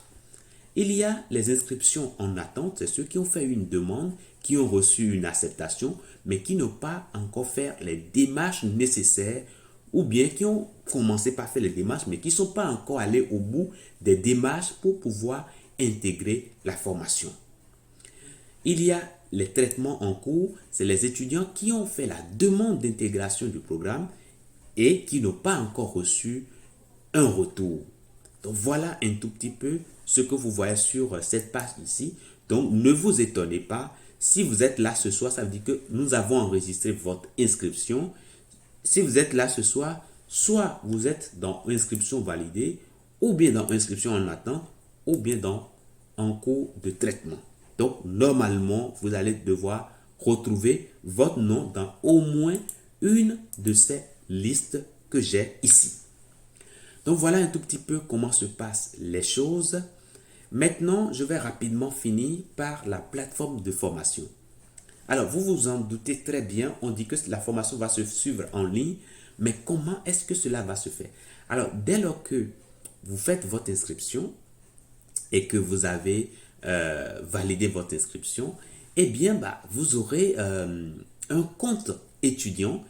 Il y a les inscriptions en attente, c'est ceux qui ont fait une demande, qui ont reçu une acceptation, mais qui n'ont pas encore fait les démarches nécessaires ou bien qui ont commencé par faire les démarches, mais qui ne sont pas encore allés au bout des démarches pour pouvoir intégrer la formation. Il y a les traitements en cours, c'est les étudiants qui ont fait la demande d'intégration du programme et qui n'ont pas encore reçu un retour. Donc voilà un tout petit peu ce que vous voyez sur cette page ici. Donc ne vous étonnez pas, si vous êtes là ce soir, ça veut dire que nous avons enregistré votre inscription. Si vous êtes là ce soir, soit vous êtes dans inscription validée, ou bien dans inscription en attente, ou bien dans en cours de traitement. Donc normalement, vous allez devoir retrouver votre nom dans au moins une de ces listes que j'ai ici. Donc voilà un tout petit peu comment se passent les choses. Maintenant, je vais rapidement finir par la plateforme de formation. Alors, vous vous en doutez très bien, on dit que la formation va se suivre en ligne, mais comment est-ce que cela va se faire? Alors, dès lors que vous faites votre inscription et que vous avez validé votre inscription, eh bien, vous aurez un compte étudiant.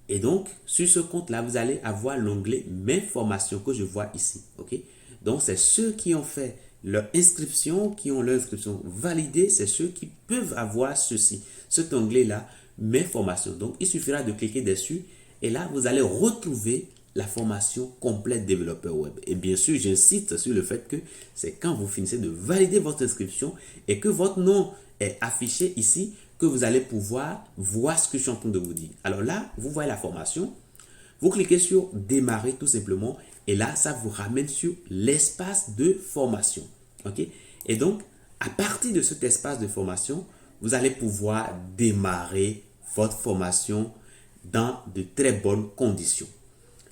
Et donc, sur ce compte-là, vous allez avoir l'onglet Mes formations que je vois ici. Ok? Donc, c'est ceux qui ont fait leur inscription, qui ont leur inscription validée, c'est ceux qui peuvent avoir cet onglet-là, Mes formations. Donc, il suffira de cliquer dessus et là, vous allez retrouver la formation complète développeur web. Et bien sûr, j'insiste sur le fait que c'est quand vous finissez de valider votre inscription et que votre nom est affiché ici que vous allez pouvoir voir ce que je suis en train de vous dire. Alors là, vous voyez la formation. Vous cliquez sur démarrer tout simplement et là, ça vous ramène sur l'espace de formation. OK? Et donc, à partir de cet espace de formation, vous allez pouvoir démarrer votre formation dans de très bonnes conditions.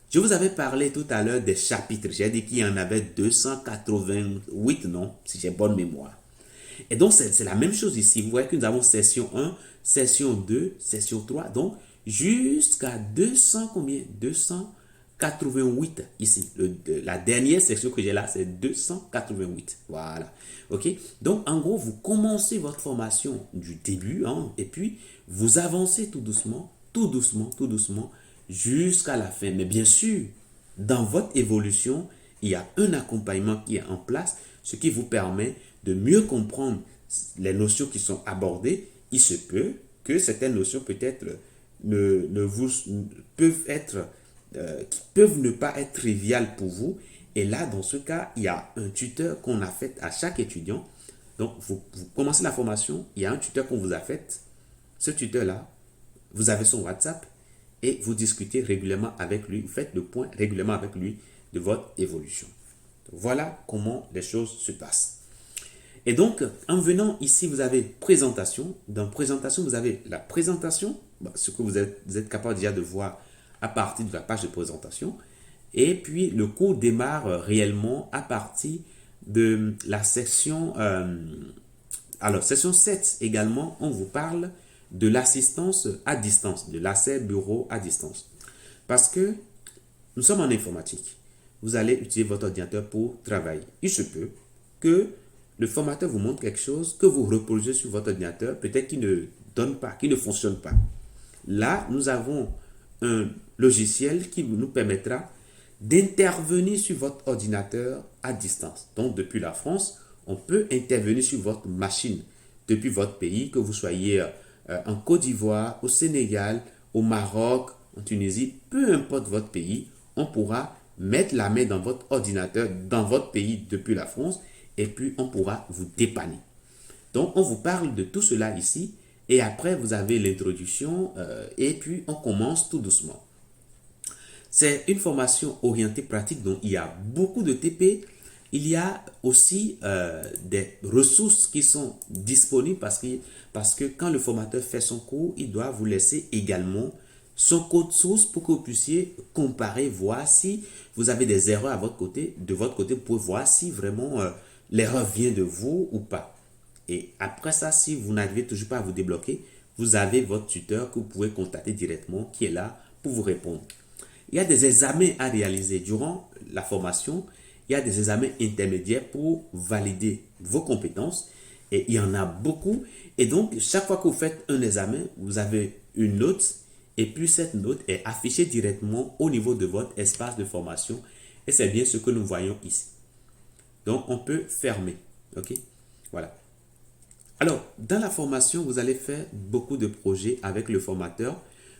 Je vous avais parlé tout à l'heure des chapitres. J'ai dit qu'il y en avait 288, non? Si j'ai bonne mémoire. Et donc, c'est la même chose ici. Vous voyez que nous avons session 1, session 2, session 3. Donc, jusqu'à 200, combien? 288 ici. La dernière section que j'ai là, c'est 288. Voilà. OK? Donc, en gros, vous commencez votre formation du début, hein, et puis vous avancez tout doucement, tout doucement, tout doucement, jusqu'à la fin. Mais bien sûr, dans votre évolution, il y a un accompagnement qui est en place, ce qui vous permet de mieux comprendre les notions qui sont abordées. Il se peut que certaines notions peut-être peuvent ne pas être triviales pour vous. Et là, dans ce cas, il y a un tuteur qu'on a fait à chaque étudiant. Donc, vous commencez la formation, il y a un tuteur qu'on vous a fait. Ce tuteur-là, vous avez son WhatsApp et vous discutez régulièrement avec lui, vous faites le point régulièrement avec lui de votre évolution. Voilà comment les choses se passent. Et donc, en venant ici, vous avez présentation. Dans présentation, vous avez la présentation, ce que vous êtes capable déjà de voir à partir de la page de présentation. Et puis, le cours démarre réellement à partir de la section... alors, section 7 également, on vous parle de l'assistance à distance, de l'accès bureau à distance. Parce que nous sommes en informatique. Vous allez utiliser votre ordinateur pour travailler. Il se peut que le formateur vous montre quelque chose que vous reposez sur votre ordinateur, peut-être qu'il ne donne pas, qu'il ne fonctionne pas. Là, nous avons un logiciel qui nous permettra d'intervenir sur votre ordinateur à distance. Donc, depuis la France, on peut intervenir sur votre machine depuis votre pays, que vous soyez en Côte d'Ivoire, au Sénégal, au Maroc, en Tunisie, peu importe votre pays, on pourra mettre la main dans votre ordinateur, dans votre pays depuis la France, et puis on pourra vous dépanner. Donc, on vous parle de tout cela ici, et après, vous avez l'introduction, et puis on commence tout doucement. C'est une formation orientée pratique, donc il y a beaucoup de TP. Il y a aussi des ressources qui sont disponibles parce que quand le formateur fait son cours, il doit vous laisser également son code source pour que vous puissiez comparer, voir si vous avez des erreurs à votre côté. De votre côté, vous pouvez voir si vraiment l'erreur vient de vous ou pas. Et après ça, si vous n'arrivez toujours pas à vous débloquer, vous avez votre tuteur que vous pouvez contacter directement qui est là pour vous répondre. Il y a des examens à réaliser durant la formation. Il y a des examens intermédiaires pour valider vos compétences et il y en a beaucoup. Et donc, chaque fois que vous faites un examen, vous avez une note et puis cette note est affichée directement au niveau de votre espace de formation et c'est bien ce que nous voyons ici. Donc, on peut fermer. OK? Voilà. Alors, dans la formation, vous allez faire beaucoup de projets avec le formateur,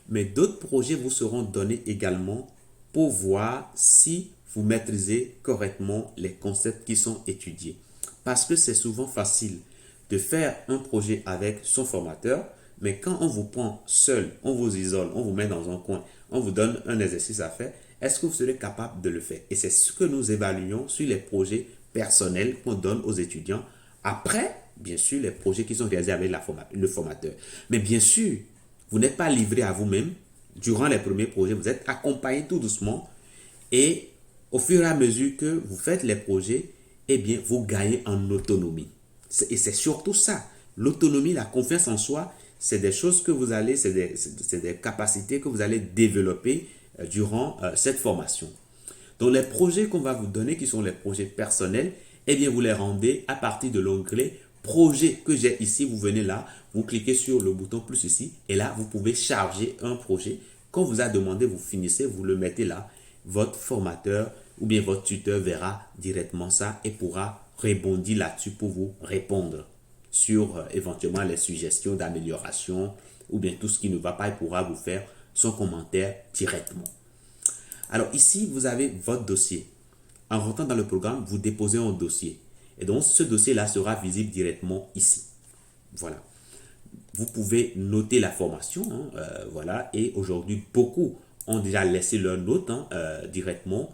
mais d'autres projets vous seront donnés également pour voir si vous maîtrisez correctement les concepts qui sont étudiés. Parce que c'est souvent facile de faire un projet avec son formateur, mais quand on vous prend seul, on vous isole, on vous met dans un coin, on vous donne un exercice à faire, est-ce que vous serez capable de le faire? Et c'est ce que nous évaluons sur les projets personnels qu'on donne aux étudiants. Après, bien sûr, les projets qui sont réalisés avec le formateur. Mais bien sûr, vous n'êtes pas livré à vous-même. Durant les premiers projets, vous êtes accompagné tout doucement et au fur et à mesure que vous faites les projets, eh bien, vous gagnez en autonomie. Et c'est surtout ça. L'autonomie, la confiance en soi, c'est des choses que vous allez, c'est des capacités que vous allez développer durant cette formation. Donc, les projets qu'on va vous donner, qui sont les projets personnels, eh bien, vous les rendez à partir de l'onglet projet que j'ai ici. Vous venez là, vous cliquez sur le bouton plus ici et là, vous pouvez charger un projet. Quand vous a demandé, vous finissez, vous le mettez là. Votre formateur ou bien votre tuteur verra directement ça et pourra rebondir là-dessus pour vous répondre sur éventuellement les suggestions d'amélioration ou bien tout ce qui ne va pas, il pourra vous faire son commentaire directement. Alors ici, vous avez votre dossier. En rentrant dans le programme, vous déposez un dossier. Et donc, ce dossier-là sera visible directement ici. Voilà. vous pouvez noter la formation, hein, voilà, et aujourd'hui, beaucoup ont déjà laissé leur note hein, directement,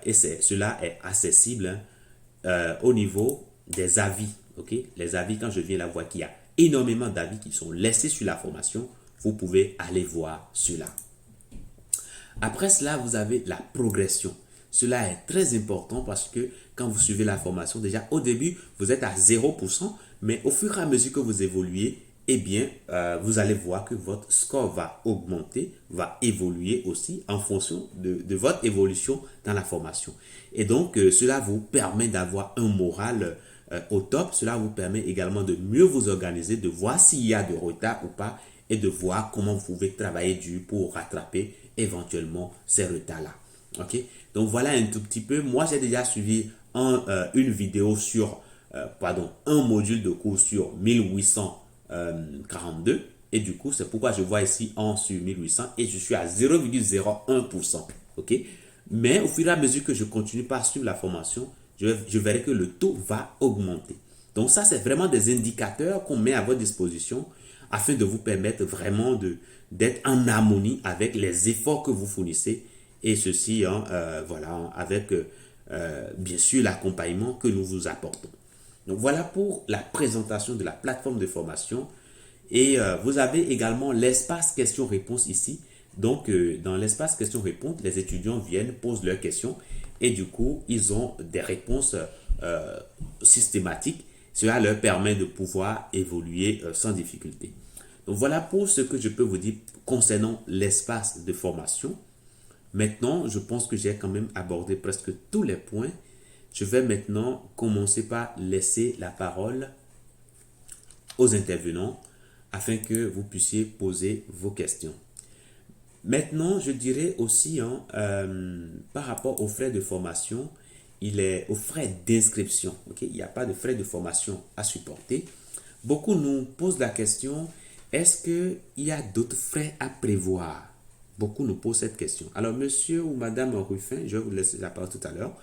et cela est accessible hein, au niveau des avis, ok? Les avis, quand je viens là voir qu'il y a énormément d'avis qui sont laissés sur la formation, vous pouvez aller voir cela. Après cela, vous avez la progression. Cela est très important parce que quand vous suivez la formation, déjà au début, vous êtes à 0%, mais au fur et à mesure que vous évoluez, eh bien, vous allez voir que votre score va augmenter, va évoluer aussi en fonction de votre évolution dans la formation. Et donc, cela vous permet d'avoir un moral au top. Cela vous permet également de mieux vous organiser, de voir s'il y a de retard ou pas et de voir comment vous pouvez travailler dur pour rattraper éventuellement ces retards-là. Ok? Donc voilà un tout petit peu. Moi, j'ai déjà suivi une vidéo sur, un module de cours sur 1842. Et du coup, c'est pourquoi je vois ici 1 sur 1800 et je suis à 0,01%. Ok? Mais au fur et à mesure que je continue par suivre la formation, je verrai que le taux va augmenter. Donc ça, c'est vraiment des indicateurs qu'on met à votre disposition afin de vous permettre vraiment d'être en harmonie avec les efforts que vous fournissez et ceci, hein, voilà, avec bien sûr l'accompagnement que nous vous apportons. Donc voilà pour la présentation de la plateforme de formation. Et vous avez également l'espace questions-réponses ici. Donc, dans l'espace questions-réponses, les étudiants viennent, posent leurs questions et du coup, ils ont des réponses systématiques. Cela leur permet de pouvoir évoluer sans difficulté. Donc, voilà pour ce que je peux vous dire concernant l'espace de formation. Maintenant, je pense que j'ai quand même abordé presque tous les points. Je vais maintenant commencer par laisser la parole aux intervenants afin que vous puissiez poser vos questions. Maintenant, je dirais aussi, hein, par rapport aux frais de formation, il est aux frais d'inscription. Okay? Il n'y a pas de frais de formation à supporter. Beaucoup nous posent la question, est-ce qu'il y a d'autres frais à prévoir? Beaucoup nous posent cette question. Alors, monsieur ou madame Ruffin, je vais vous laisser la parole tout à l'heure.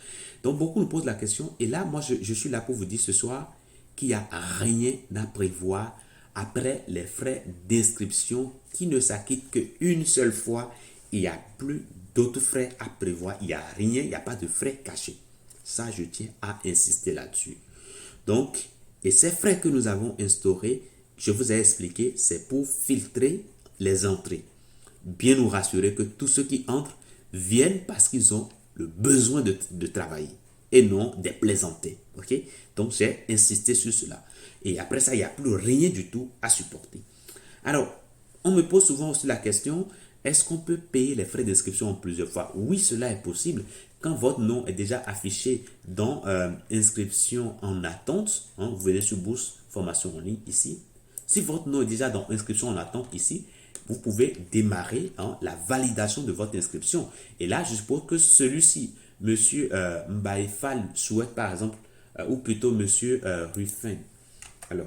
Donc, beaucoup nous posent la question. Et là, moi, je suis là pour vous dire ce soir qu'il n'y a rien à prévoir après les frais d'inscription qui ne s'acquittent qu'une seule fois. Il n'y a plus d'autres frais à prévoir. Il n'y a rien, il n'y a pas de frais cachés. Ça, je tiens à insister là-dessus. Donc, et ces frais que nous avons instaurés, je vous ai expliqué, c'est pour filtrer les entrées. Bien nous rassurer que tous ceux qui entrent viennent parce qu'ils ont le besoin de travailler et non des plaisanter. Ok? Donc, j'ai insisté sur cela. Et après ça, il n'y a plus rien du tout à supporter. Alors, on me pose souvent aussi la question, est-ce qu'on peut payer les frais d'inscription en plusieurs fois? Oui, cela est possible. Quand votre nom est déjà affiché dans inscription en attente, hein, vous venez sur bourse formation en ligne ici. Si votre nom est déjà dans inscription en attente ici, vous pouvez démarrer hein, la validation de votre inscription. Et là, je suppose que celui-ci, monsieur Mbaïfal, souhaite par exemple, ou plutôt monsieur Ruffin. Alors,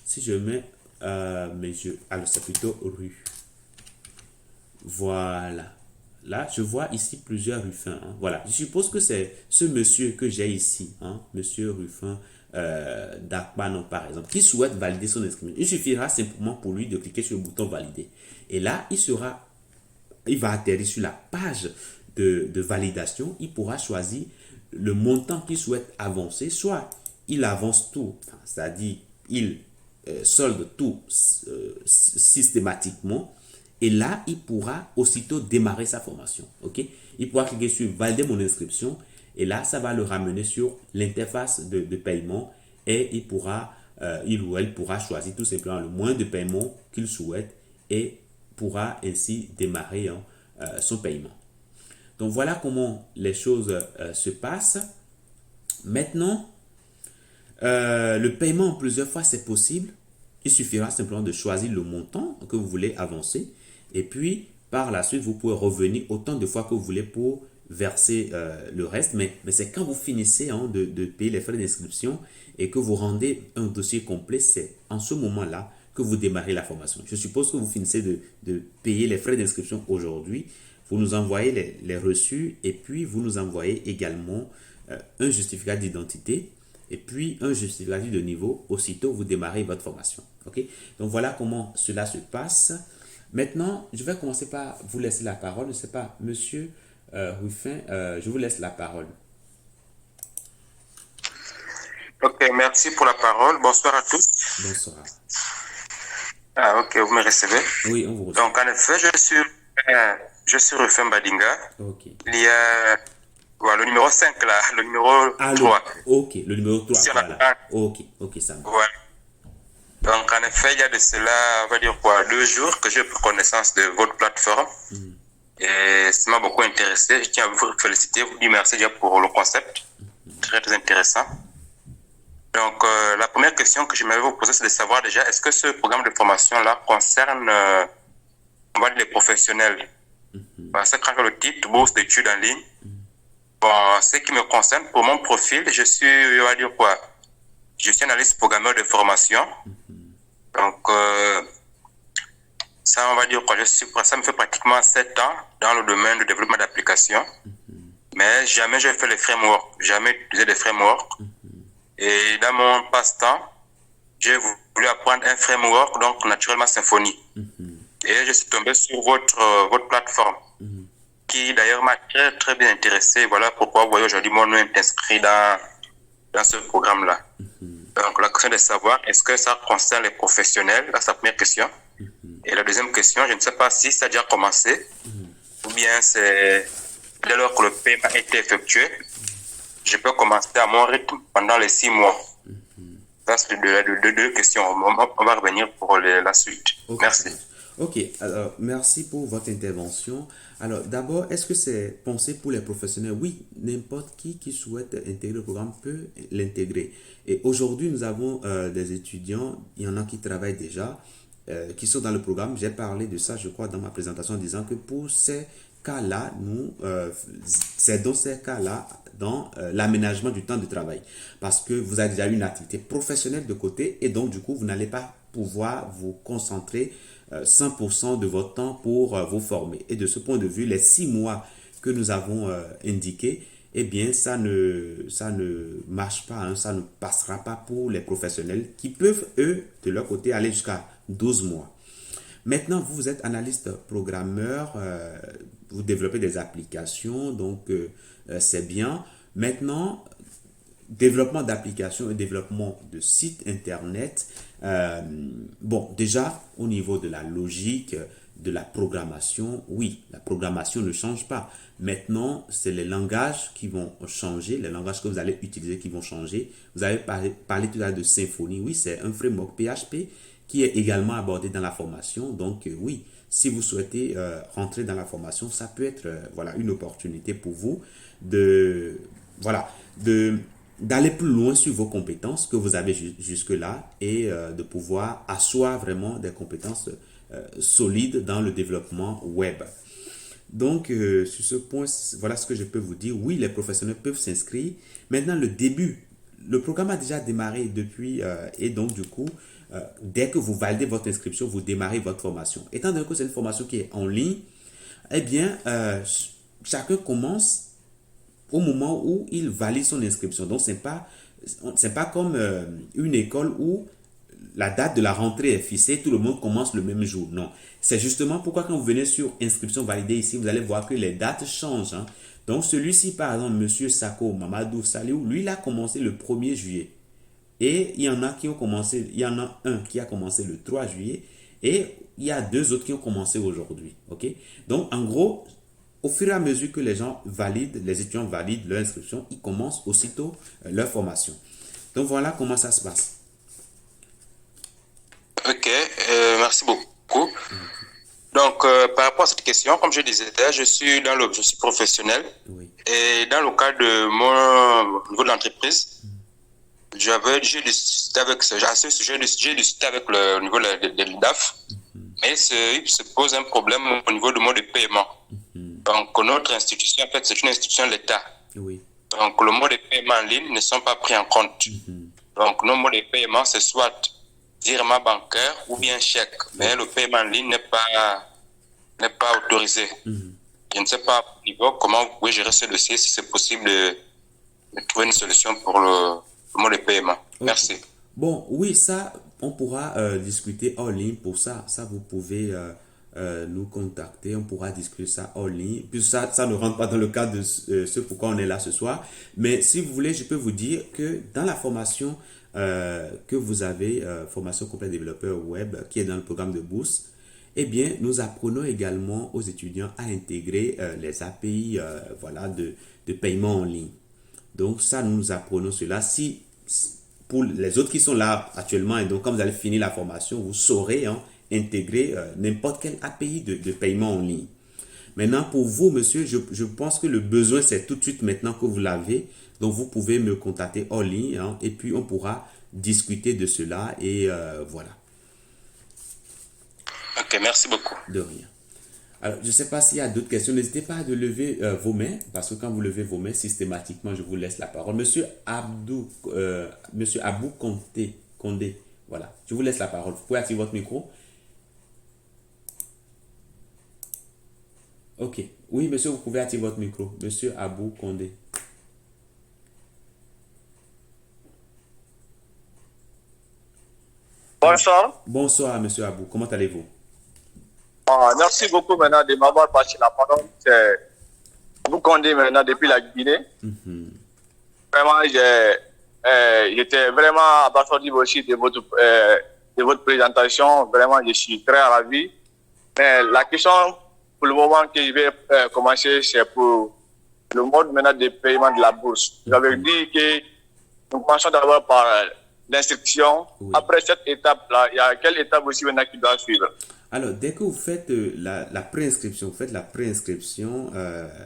si je mets alors c'est plutôt rue. Voilà. Là, je vois ici plusieurs Ruffin. Hein. Voilà. Je suppose que c'est ce monsieur que j'ai ici, hein, monsieur Ruffin d'Akbanon, par exemple, qui souhaite valider son inscription. Il suffira simplement pour lui de cliquer sur le bouton valider. Et là, il va atterrir sur la page de validation. Il pourra choisir le montant qu'il souhaite avancer. Soit il avance tout, c'est-à-dire il solde tout systématiquement. Et là, il pourra aussitôt démarrer sa formation. Okay? Il pourra cliquer sur valider mon inscription. Et là, ça va le ramener sur l'interface de paiement. Et il ou elle pourra choisir tout simplement le moyen de paiement qu'il souhaite et pourra ainsi démarrer hein, son paiement. Donc voilà comment les choses se passent. Maintenant, le paiement en plusieurs fois, c'est possible. Il suffira simplement de choisir le montant que vous voulez avancer. Et puis, par la suite, vous pouvez revenir autant de fois que vous voulez pour verser le reste. Mais c'est quand vous finissez hein, de payer les frais d'inscription et que vous rendez un dossier complet, c'est en ce moment-là que vous démarrez la formation. Je suppose que vous finissez de payer les frais d'inscription aujourd'hui. Vous nous envoyez les reçus et puis vous nous envoyez également un justificat d'identité et puis un justificatif de niveau, aussitôt vous démarrez votre formation. Ok? Donc voilà comment cela se passe. Maintenant, je vais commencer par vous laisser la parole. Je ne sais pas, monsieur Ruffin, je vous laisse la parole. Ok, merci pour la parole. Bonsoir à tous. Bonsoir. Ah, ok, vous me recevez. Oui, on vous reçoit. Donc, en effet, je suis Rufin Badinga. Ok. Il y a voilà, le numéro 5 là, le numéro 3. Ok, le numéro 3, Si on voilà. attend. Ok, ok, ça marche. Voilà. Donc, en effet, il y a de cela, on va dire quoi, 2 jours que j'ai pris connaissance de votre plateforme. Et ça m'a beaucoup intéressé. Je tiens à vous féliciter, vous dire merci déjà pour le concept. Très, très intéressant. Donc, la première question que je m'avais vous poser, c'est de savoir déjà, est-ce que ce programme de formation-là concerne, on va dire, les professionnels? Parce que quand le titre, bourse d'études en ligne, bon, ce qui me concerne, pour mon profil, je suis, on va dire quoi, je suis analyste programmeur de formation. Donc, ça, on va dire quoi, ça me fait pratiquement 7 ans dans le domaine du développement d'applications. Mais jamais j'ai fait les frameworks, jamais utilisé des frameworks. Et dans mon passe-temps, j'ai voulu apprendre un framework, donc naturellement Symfony. Et je suis tombé sur votre plateforme, qui d'ailleurs m'a très, très bien intéressé. Voilà pourquoi vous voyez aujourd'hui mon nom est inscrit dans ce programme-là. Donc la question de savoir, est-ce que ça concerne les professionnels? Là, c'est la première question. Et la deuxième question, je ne sais pas si ça a déjà commencé, ou bien c'est dès lors que le paiement a été effectué, je peux commencer à mon rythme pendant les 6 mois. Ça, c'est deux questions. On va revenir pour la suite. Ok, Merci. Ok, alors merci pour votre intervention. Alors d'abord, est-ce que c'est pensé pour les professionnels? Oui, n'importe qui souhaite intégrer le programme peut l'intégrer. Et aujourd'hui, nous avons des étudiants, il y en a qui travaillent déjà, qui sont dans le programme. J'ai parlé de ça, je crois, dans ma présentation en disant que pour ces cas-là, c'est dans ces cas-là, dans l'aménagement du temps de travail. Parce que vous avez déjà une activité professionnelle de côté et donc, du coup, vous n'allez pas pouvoir vous concentrer 100% de votre temps pour vous former. Et de ce point de vue, les 6 mois que nous avons indiqués, eh bien, ça ne marche pas, hein, ça ne passera pas pour les professionnels qui peuvent, eux, de leur côté, aller jusqu'à 12 mois. Maintenant, vous êtes analyste programmeur, vous développez des applications, donc c'est bien. Maintenant, développement d'applications et développement de sites internet. Bon, déjà, au niveau de la logique, de la programmation, oui, la programmation ne change pas. Maintenant, c'est les langages qui vont changer, les langages que vous allez utiliser qui vont changer. Vous avez parlé tout à l'heure de Symfony, oui, c'est un framework PHP qui est également abordé dans la formation. Donc, oui, si vous souhaitez rentrer dans la formation, ça peut être voilà, une opportunité pour vous de, voilà, d'aller plus loin sur vos compétences que vous avez jusque-là et de pouvoir asseoir vraiment des compétences solides dans le développement web. Donc, sur ce point, voilà ce que je peux vous dire. Oui, les professionnels peuvent s'inscrire. Maintenant, le programme a déjà démarré depuis et donc, du coup, dès que vous validez votre inscription, vous démarrez votre formation. Étant donné que c'est une formation qui est en ligne, eh bien, chacun commence au moment où il valide son inscription. Donc, c'est pas comme une école où la date de la rentrée est fixée, tout le monde commence le même jour. Non. C'est justement pourquoi quand vous venez sur inscription validée ici, vous allez voir que les dates changent. Hein. Donc, celui-ci, par exemple, Monsieur Sako Mamadou Saliou, lui, il a commencé le 1er juillet. Et il y en a qui ont commencé, il y en a un qui a commencé le 3 juillet et il y a 2 autres qui ont commencé aujourd'hui. Ok? Donc, en gros, au fur et à mesure que les gens valident, les étudiants valident leur inscription, ils commencent aussitôt leur formation. Donc, voilà comment ça se passe. Ok, merci beaucoup. Donc, par rapport à cette question, comme je disais, je suis professionnel. Oui. Et dans le cadre de mon niveau de l'entreprise, j'ai discuté avec le niveau de l'IDAF, mais il se pose un problème au niveau du mode de paiement. Donc, notre institution, en fait, c'est une institution de l'État. Oui. Donc, le mode de paiement en ligne ne sont pas pris en compte. Donc, nos modes de paiement, c'est soit virement bancaire ou bien chèque. Mais le paiement en ligne n'est pas autorisé. Je ne sais pas au niveau comment vous pouvez gérer ce dossier, si c'est possible de trouver une solution pour le mode de paiement. Ok. Merci. Bon, oui, ça, on pourra discuter hors ligne pour ça. Ça, vous pouvez nous contacter. On pourra discuter ça hors ligne. Puis ça ne rentre pas dans le cadre de ce pourquoi on est là ce soir. Mais si vous voulez, je peux vous dire que dans la formation que vous avez, formation complète développeur web, qui est dans le programme de bourse, eh bien, nous apprenons également aux étudiants à intégrer les API voilà, de paiement en ligne. Donc, ça, nous apprenons cela. Si pour les autres qui sont là actuellement, et donc quand vous allez finir la formation, vous saurez intégrer n'importe quel API de paiement en ligne. Maintenant, pour vous, monsieur, je pense que le besoin, c'est tout de suite maintenant que vous l'avez. Donc, vous pouvez me contacter en ligne et puis on pourra discuter de cela et voilà. Ok, merci beaucoup. De rien. Alors, je ne sais pas s'il y a d'autres questions. N'hésitez pas à lever vos mains, parce que quand vous levez vos mains, systématiquement, je vous laisse la parole. Monsieur Abou Condé, voilà. Je vous laisse la parole. Vous pouvez activer votre micro. Ok. Oui, monsieur, vous pouvez activer votre micro. Monsieur Abou Condé. Bonsoir. Bonsoir, monsieur Abou. Comment allez-vous? Merci beaucoup maintenant de m'avoir passé la parole. C'est vous Condé maintenant depuis la Guinée. Vraiment, j'étais vraiment abasourdi aussi de votre présentation. Vraiment, je suis très ravi. Mais la question pour le moment que je vais commencer, c'est pour le mode maintenant de paiement de la bourse. Vous avez dit que nous commençons d'abord par l'instruction. Oui. Après cette étape-là, il y a quelle étape aussi maintenant qui doit suivre? Alors, dès que vous faites la préinscription,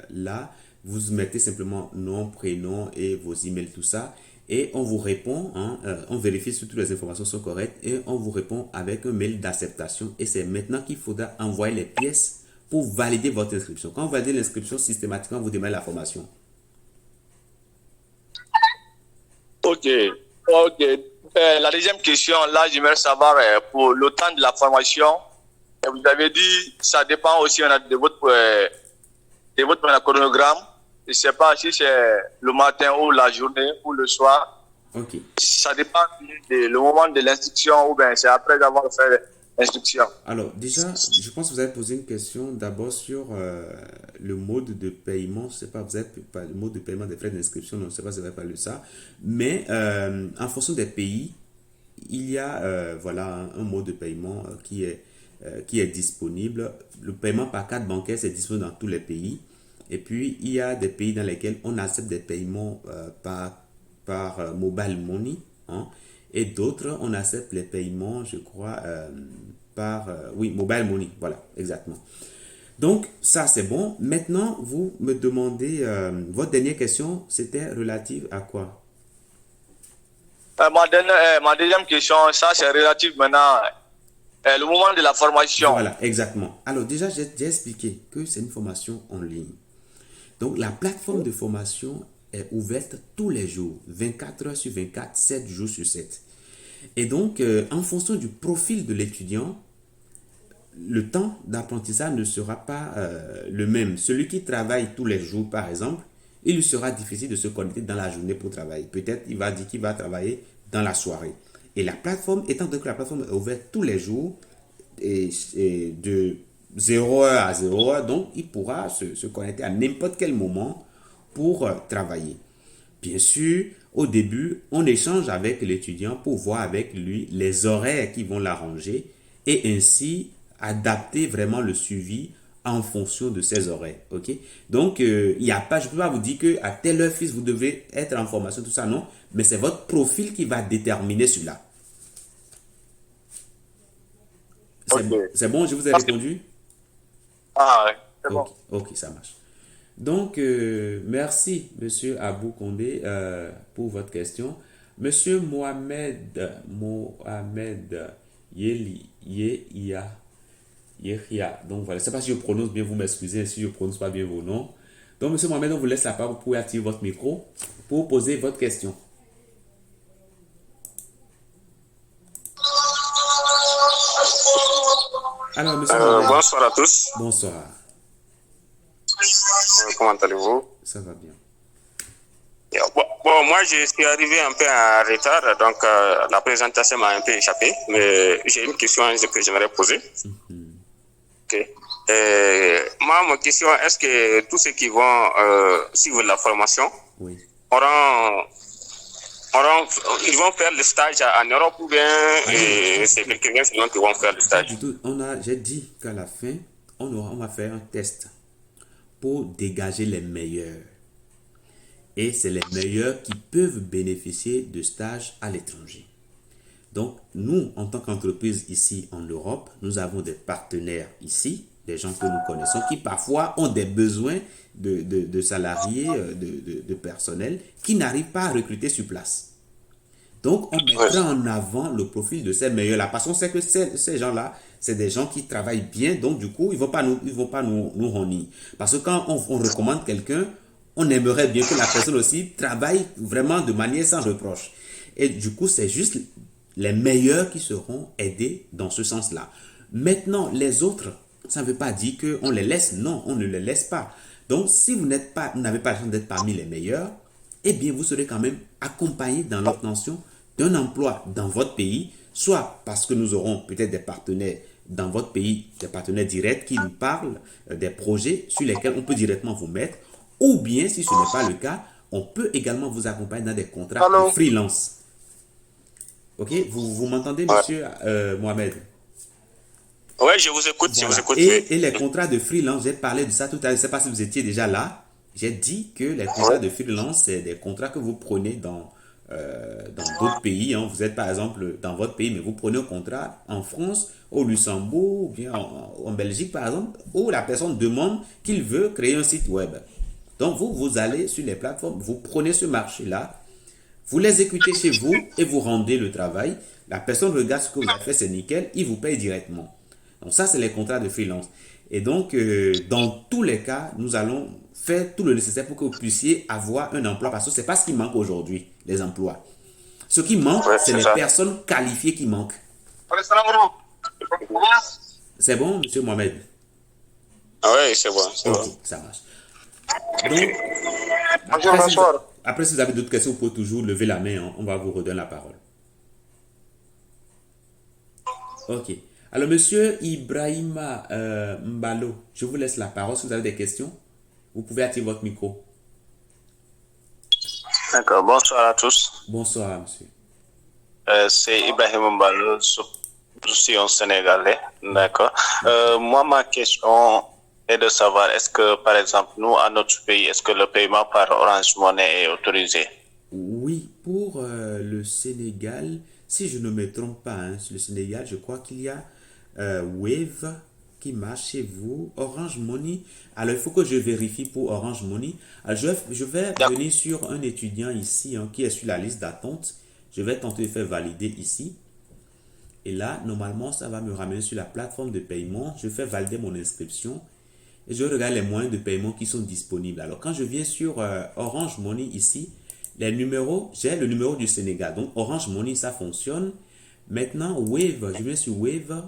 là, vous mettez simplement nom, prénom et vos emails, tout ça, et on vous répond, on vérifie si toutes les informations sont correctes et on vous répond avec un mail d'acceptation. Et c'est maintenant qu'il faudra envoyer les pièces pour valider votre inscription. Quand vous validez l'inscription, systématiquement, vous démarrez la formation. Ok. La deuxième question, là, j'aimerais savoir pour le temps de la formation. Vous avez dit ça dépend aussi de votre chronogramme. Je ne sais pas si c'est le matin ou la journée ou le soir. Ok. Ça dépend du moment de l'instruction ou bien c'est après avoir fait l'instruction. Alors, déjà, je pense que vous avez posé une question d'abord sur le mode de paiement. Je ne sais pas, vous avez pas le mode de paiement des frais d'inscription, non, je ne sais pas si vous avez parlé de ça. Mais en fonction des pays, il y a voilà, un mode de paiement qui est disponible. Le paiement par carte bancaire, c'est disponible dans tous les pays. Et puis, il y a des pays dans lesquels on accepte des paiements par mobile money. Et d'autres, on accepte les paiements, je crois, oui, mobile money. Voilà, exactement. Donc, ça, c'est bon. Maintenant, vous me demandez, votre dernière question, c'était relative à quoi? Ma deuxième question, ça c'est relatif maintenant le moment de la formation. Voilà, exactement. Alors, déjà, j'ai expliqué que c'est une formation en ligne. Donc, la plateforme de formation est ouverte tous les jours, 24 heures sur 24, 7 jours sur 7. Et donc, en fonction du profil de l'étudiant, le temps d'apprentissage ne sera pas le même. Celui qui travaille tous les jours, par exemple, il lui sera difficile de se connecter dans la journée pour travailler. Peut-être il va dire qu'il va travailler dans la soirée. Et la plateforme, étant donné que la plateforme est ouverte tous les jours, et de 0 heure à 0 heure, donc il pourra se connecter à n'importe quel moment pour travailler. Bien sûr, au début, on échange avec l'étudiant pour voir avec lui les horaires qui vont l'arranger et ainsi adapter vraiment le suivi en fonction de ses horaires. Ok? Donc, il y a pas, je ne peux pas vous dire qu'à telle heure, fils, vous devez être en formation, tout ça, non. Mais c'est votre profil qui va déterminer cela. C'est bon, je vous ai répondu? Ah, ouais, c'est bon. Ok, ça marche. Donc, merci, monsieur Abou Condé, pour votre question. Monsieur Mohamed Yehia. Donc, voilà, je ne sais pas si je prononce bien, vous m'excusez si je ne prononce pas bien vos noms. Donc, monsieur Mohamed, on vous laisse la parole, vous pouvez activer votre micro pour poser votre question. Alors, monsieur Mohamed. Bonsoir à tous. Bonsoir. Comment allez-vous? Ça va bien. Bon, moi, je suis arrivé un peu en retard, donc la présentation m'a un peu échappé, mais j'ai une question que j'aimerais poser. Ok. Moi, ma question, est-ce que tous ceux qui vont suivre la formation Oui. ils vont faire le stage en Europe ou bien c'est quelqu'un seulement qui vont faire le Pas stage? du tout. J'ai dit qu'à la fin, on va faire un test pour dégager les meilleurs. Et c'est les meilleurs qui peuvent bénéficier de stages à l'étranger. Donc, nous, en tant qu'entreprise ici en Europe, nous avons des partenaires ici, des gens que nous connaissons, qui parfois ont des besoins de salariés, de personnel, qui n'arrivent pas à recruter sur place. Donc, on mettra en avant le profil de ces meilleurs-là. Parce qu'on sait que ces gens-là, c'est des gens qui travaillent bien, donc du coup, ils ne vont pas nous honir. Parce que quand on recommande quelqu'un, on aimerait bien que la personne aussi travaille vraiment de manière sans reproche. Et du coup, c'est juste les meilleurs qui seront aidés dans ce sens-là. Maintenant, les autres, ça ne veut pas dire qu'on les laisse. Non, on ne les laisse pas. Donc, si vous n'avez pas la chance d'être parmi les meilleurs, eh bien, vous serez quand même accompagné dans l'obtention d'un emploi dans votre pays, soit parce que nous aurons peut-être des partenaires dans votre pays, des partenaires directs qui nous parlent des projets sur lesquels on peut directement vous mettre, ou bien, si ce n'est pas le cas, on peut également vous accompagner dans des contrats de freelance. Ok, vous m'entendez, monsieur Mohamed? Oui, je vous écoute, Voilà. je vous écoute. Et les contrats de freelance, j'ai parlé de ça tout à l'heure, je ne sais pas si vous étiez déjà là. J'ai dit que les contrats de freelance, c'est des contrats que vous prenez dans d'autres pays. Hein. Vous êtes par exemple dans votre pays, mais vous prenez un contrat en France, au Luxembourg, ou bien en Belgique par exemple, où la personne demande qu'il veut créer un site web. Donc vous allez sur les plateformes, vous prenez ce marché-là, vous l'exécutez chez vous et vous rendez le travail. La personne regarde ce que vous avez fait, c'est nickel, il vous paye directement. Donc ça, c'est les contrats de freelance. Et donc, dans tous les cas, nous allons faire tout le nécessaire pour que vous puissiez avoir un emploi, parce que ce n'est pas ce qui manque aujourd'hui, les emplois. Ce qui manque, c'est les personnes qualifiées qui manquent. C'est bon, monsieur Mohamed? Ah oui, c'est bon. Ok, ça marche. Donc, après, si vous avez d'autres questions, vous pouvez toujours lever la main. Hein, on va vous redonner la parole. Ok. Alors, monsieur Ibrahima Mbalo, je vous laisse la parole. Si vous avez des questions, vous pouvez activer votre micro. D'accord. Bonsoir à tous. Bonsoir, monsieur. C'est Ibrahima Mbalo. Je suis un Sénégalais. D'accord. Moi, ma question est de savoir, est-ce que, par exemple, nous, à notre pays, est-ce que le paiement par Orange Money est autorisé? Oui, pour le Sénégal, si je ne me trompe pas, hein, sur le Sénégal, je crois qu'il y a Wave qui marche chez vous, Orange Money. Alors, il faut que je vérifie pour Orange Money. Alors, je vais venir sur un étudiant ici hein, qui est sur la liste d'attente. Je vais tenter de faire valider ici. Et là, normalement, ça va me ramener sur la plateforme de paiement. Je fais valider mon inscription. Et je regarde les moyens de paiement qui sont disponibles. Alors, quand je viens sur Orange Money ici, les numéros, j'ai le numéro du Sénégal. Donc, Orange Money, ça fonctionne. Maintenant, Wave, je viens sur Wave.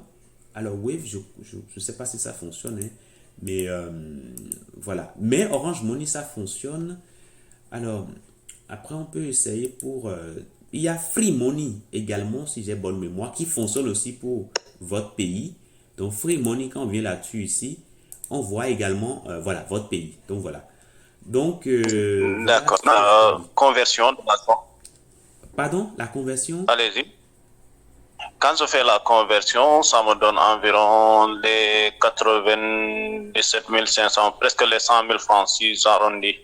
Alors, Wave, je ne sais pas si ça fonctionne. Hein, mais voilà. Mais Orange Money, ça fonctionne. Alors, après, on peut essayer pour... il y a Free Money également, si j'ai bonne mémoire, qui fonctionne aussi pour votre pays. Donc, Free Money, quand on vient là-dessus ici, on voit également, voilà, votre pays. Donc, voilà. Donc, d'accord. Voilà. Conversion. Pardon, la conversion? Allez-y. Quand je fais la conversion, ça me donne environ les 97 500, presque les 100 000 francs, si j'arrondis.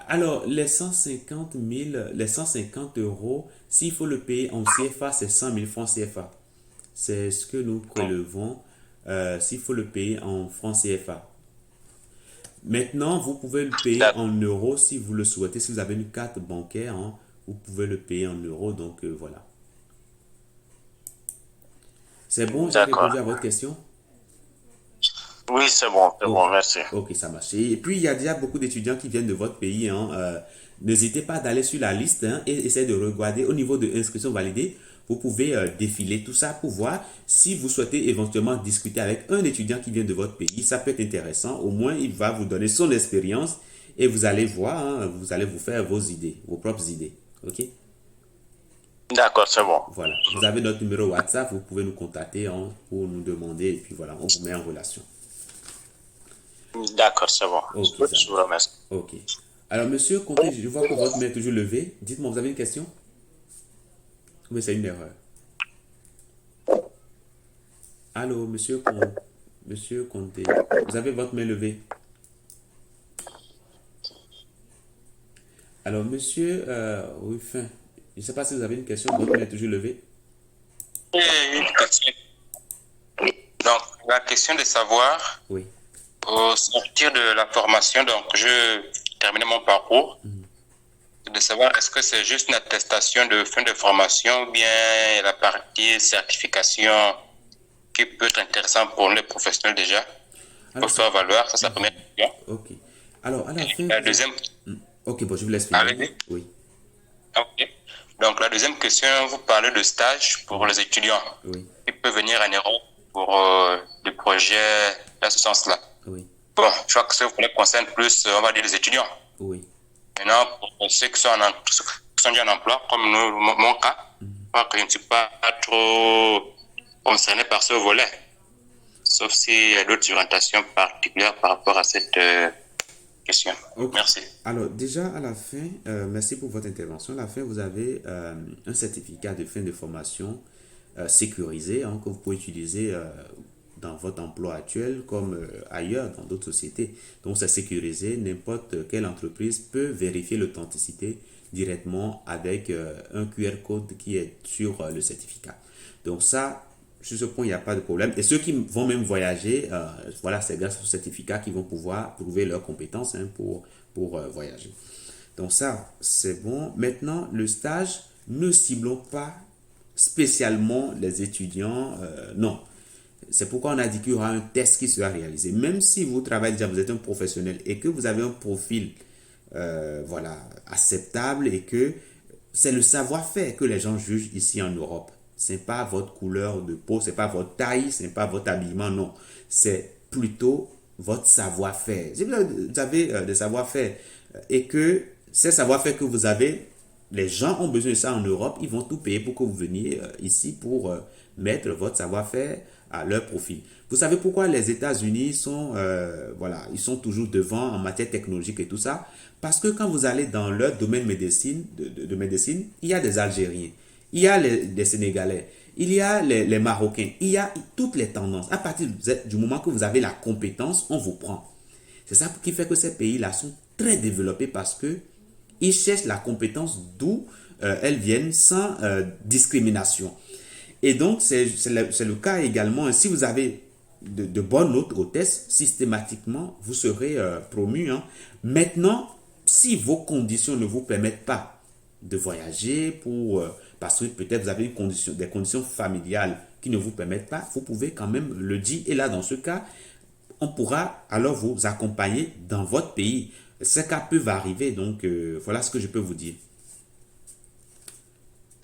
Alors, les 150 euros, s'il faut le payer en CFA, c'est 100 000 francs CFA. C'est ce que nous prélevons s'il faut le payer en francs CFA. Maintenant, vous pouvez le payer en euros si vous le souhaitez. Si vous avez une carte bancaire, hein, vous pouvez le payer en euros. Donc, voilà. C'est bon, j'ai répondu à votre question? Oui, c'est bon, merci. Ok, ça marche. Et puis, il y a déjà beaucoup d'étudiants qui viennent de votre pays. Hein, n'hésitez pas d'aller sur la liste hein, et essayer de regarder au niveau de l'inscription validée. Vous pouvez défiler tout ça pour voir si vous souhaitez éventuellement discuter avec un étudiant qui vient de votre pays. Ça peut être intéressant. Au moins, il va vous donner son expérience et vous allez voir, hein, vous allez vous faire vos idées, vos propres idées. OK? D'accord, c'est bon. Voilà. Vous avez notre numéro WhatsApp, vous pouvez nous contacter hein, pour nous demander et puis voilà, on vous met en relation. D'accord, c'est bon. Ok, ça Je vous remercie. OK. Alors, monsieur Conté, je vois que votre main est toujours levée. Dites-moi, vous avez une question? Oui, c'est une erreur. Allô, Monsieur Conté, vous avez votre main levée. Alors, monsieur Ruffin, je ne sais pas si vous avez une question, votre main est toujours levée. Une question. Donc, la question de savoir, Oui. au sortir de la formation, donc je termine mon parcours, de savoir est-ce que c'est juste une attestation de fin de formation ou bien la partie certification qui peut être intéressante pour les professionnels déjà, Alors, pour faire valoir, ça c'est la première question. OK. Alors, à la fin... La deuxième, OK, bon, je vous laisse finir. Allez-y. Oui. ok. Donc la deuxième question, vous parlez de stage pour les étudiants Oui. qui peuvent venir en Europe pour des projets dans ce sens-là. Oui. Bon, je crois que ce volet concerne plus, on va dire, les étudiants. Oui. Maintenant, pour ceux qui sont déjà en emploi, comme mon cas, je crois que je ne suis pas trop concerné par ce volet. Sauf s'il y a d'autres orientations particulières par rapport à cette question. Ok. Merci. Alors, déjà, à la fin, merci pour votre intervention. À la fin, vous avez un certificat de fin de formation sécurisé hein, que vous pouvez utiliser dans votre emploi actuel comme ailleurs dans d'autres sociétés. Donc, c'est sécurisé. N'importe quelle entreprise peut vérifier l'authenticité directement avec un QR code qui est sur le certificat. Donc, ça, sur ce point, il n'y a pas de problème. Et ceux qui vont même voyager, voilà, c'est grâce au certificat qu'ils vont pouvoir prouver leurs compétences hein, pour voyager. Donc ça, c'est bon. Maintenant, le stage, ne ciblons pas spécialement les étudiants. Non. C'est pourquoi on a dit qu'il y aura un test qui sera réalisé. Même si vous travaillez déjà, vous êtes un professionnel et que vous avez un profil voilà, acceptable et que c'est le savoir-faire que les gens jugent ici en Europe. Ce n'est pas votre couleur de peau, ce n'est pas votre taille, ce n'est pas votre habillement, non. C'est plutôt votre savoir-faire. Si vous avez des savoir-faire et que ces savoir-faire que vous avez, les gens ont besoin de ça en Europe, ils vont tout payer pour que vous veniez ici pour mettre votre savoir-faire à leur profit. Vous savez pourquoi les États-Unis sont, voilà, ils sont toujours devant en matière technologique et tout ça? Parce que quand vous allez dans leur domaine de médecine, il y a des Algériens, il y a les Sénégalais, il y a les Marocains, il y a toutes les tendances. À partir du moment que vous avez la compétence, on vous prend. C'est ça qui fait que ces pays-là sont très développés parce que ils cherchent la compétence d'où elles viennent sans discrimination. Et donc, c'est le cas également. Si vous avez de bonnes notes au test, systématiquement, vous serez promu. Hein. Maintenant, si vos conditions ne vous permettent pas de voyager parce que peut-être vous avez des conditions familiales qui ne vous permettent pas, vous pouvez quand même le dire. Et là, dans ce cas, on pourra alors vous accompagner dans votre pays. Ces cas peuvent arriver, donc voilà ce que je peux vous dire.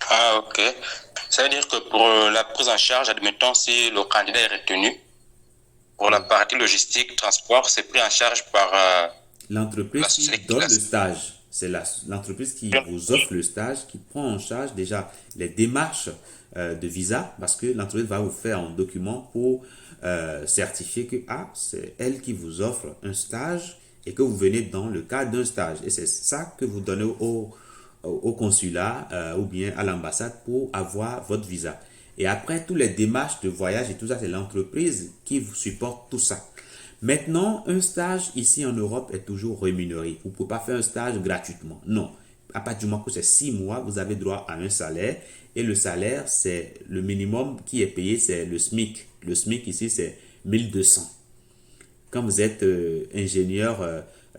Ah, ok. Ça veut dire que pour la prise en charge, admettons, si le candidat est retenu, pour la partie logistique, transport, c'est pris en charge par l'entreprise qui donne le stage. C'est l'entreprise qui vous offre le stage, qui prend en charge déjà les démarches de visa, parce que l'entreprise va vous faire un document pour certifier que c'est elle qui vous offre un stage et que vous venez dans le cadre d'un stage. Et c'est ça que vous donnez au consulat ou bien à l'ambassade pour avoir votre visa. Et après, toutes les démarches de voyage et tout ça, c'est l'entreprise qui vous supporte tout ça. Maintenant, un stage ici en Europe est toujours rémunéré. Vous ne pouvez pas faire un stage gratuitement. Non. À partir du moment que c'est 6 mois, vous avez droit à un salaire. Et le salaire, c'est le minimum qui est payé, c'est le SMIC. Le SMIC ici, c'est 1200. Quand vous êtes ingénieur,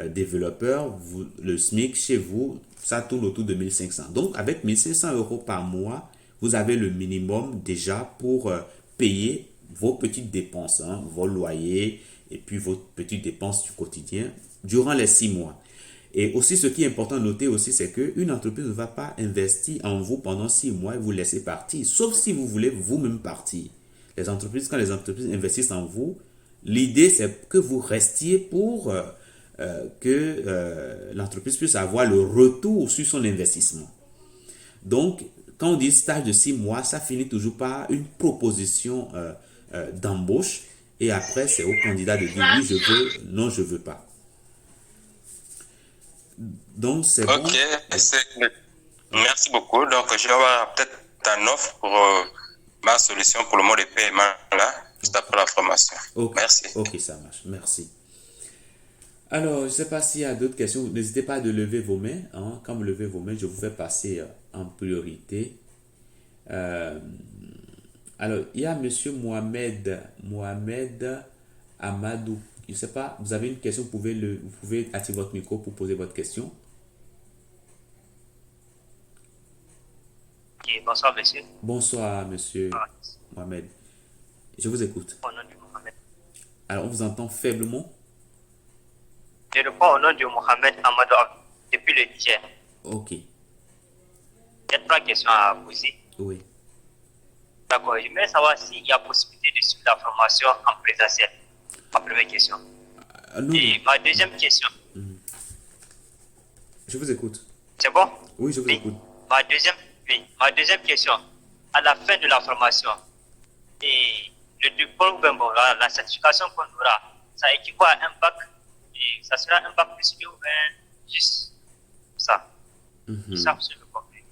développeur, le SMIC chez vous, ça tourne autour de 1500. Donc, avec 1500 euros par mois, vous avez le minimum déjà pour payer vos petites dépenses, hein, vos loyers et puis vos petites dépenses du quotidien durant les 6 mois. Et aussi, ce qui est important de noter aussi, c'est qu'une entreprise ne va pas investir en vous pendant 6 mois et vous laisser partir, sauf si vous voulez vous-même partir. Quand les entreprises investissent en vous, l'idée, c'est que vous restiez pour que l'entreprise puisse avoir le retour sur son investissement. Donc, quand on dit stage de 6 mois, ça finit toujours par une proposition d'embauche. Et après, c'est au candidat de dire oui, je veux, non, je veux pas. Donc, c'est bon. Ok, merci beaucoup. Donc, je vais avoir peut-être un offre pour ma solution pour le mode de paiement là, juste après la formation. Ok. Merci. Ok, ça marche. Merci. Alors, je ne sais pas s'il y a d'autres questions. N'hésitez pas à lever vos mains. Hein. Quand vous levez vos mains, je vous fais passer en priorité. Alors, il y a Monsieur Mohamed Amadou. Je ne sais pas, vous avez une question, vous pouvez activer votre micro pour poser votre question. Ok, bonsoir, monsieur. Bonsoir, Monsieur Mohamed. Je vous écoute. Au nom de Mohamed. Alors, on vous entend faiblement. Je réponds au nom de Mohamed Amadou depuis le Niger. Ok. J'ai 3 questions à poser. Oui. D'accord, j'aimerais savoir s'il y a possibilité de suivre la formation en présentiel. Ma première question. Non, Et ma deuxième question. je vous écoute. C'est bon? Oui, je vous écoute. Ma deuxième question. À la fin de la formation, et le diplôme, la certification qu'on aura, ça équivaut à un bac. Et ça sera un bac plus ou juste ça. Ça, c'est le compris.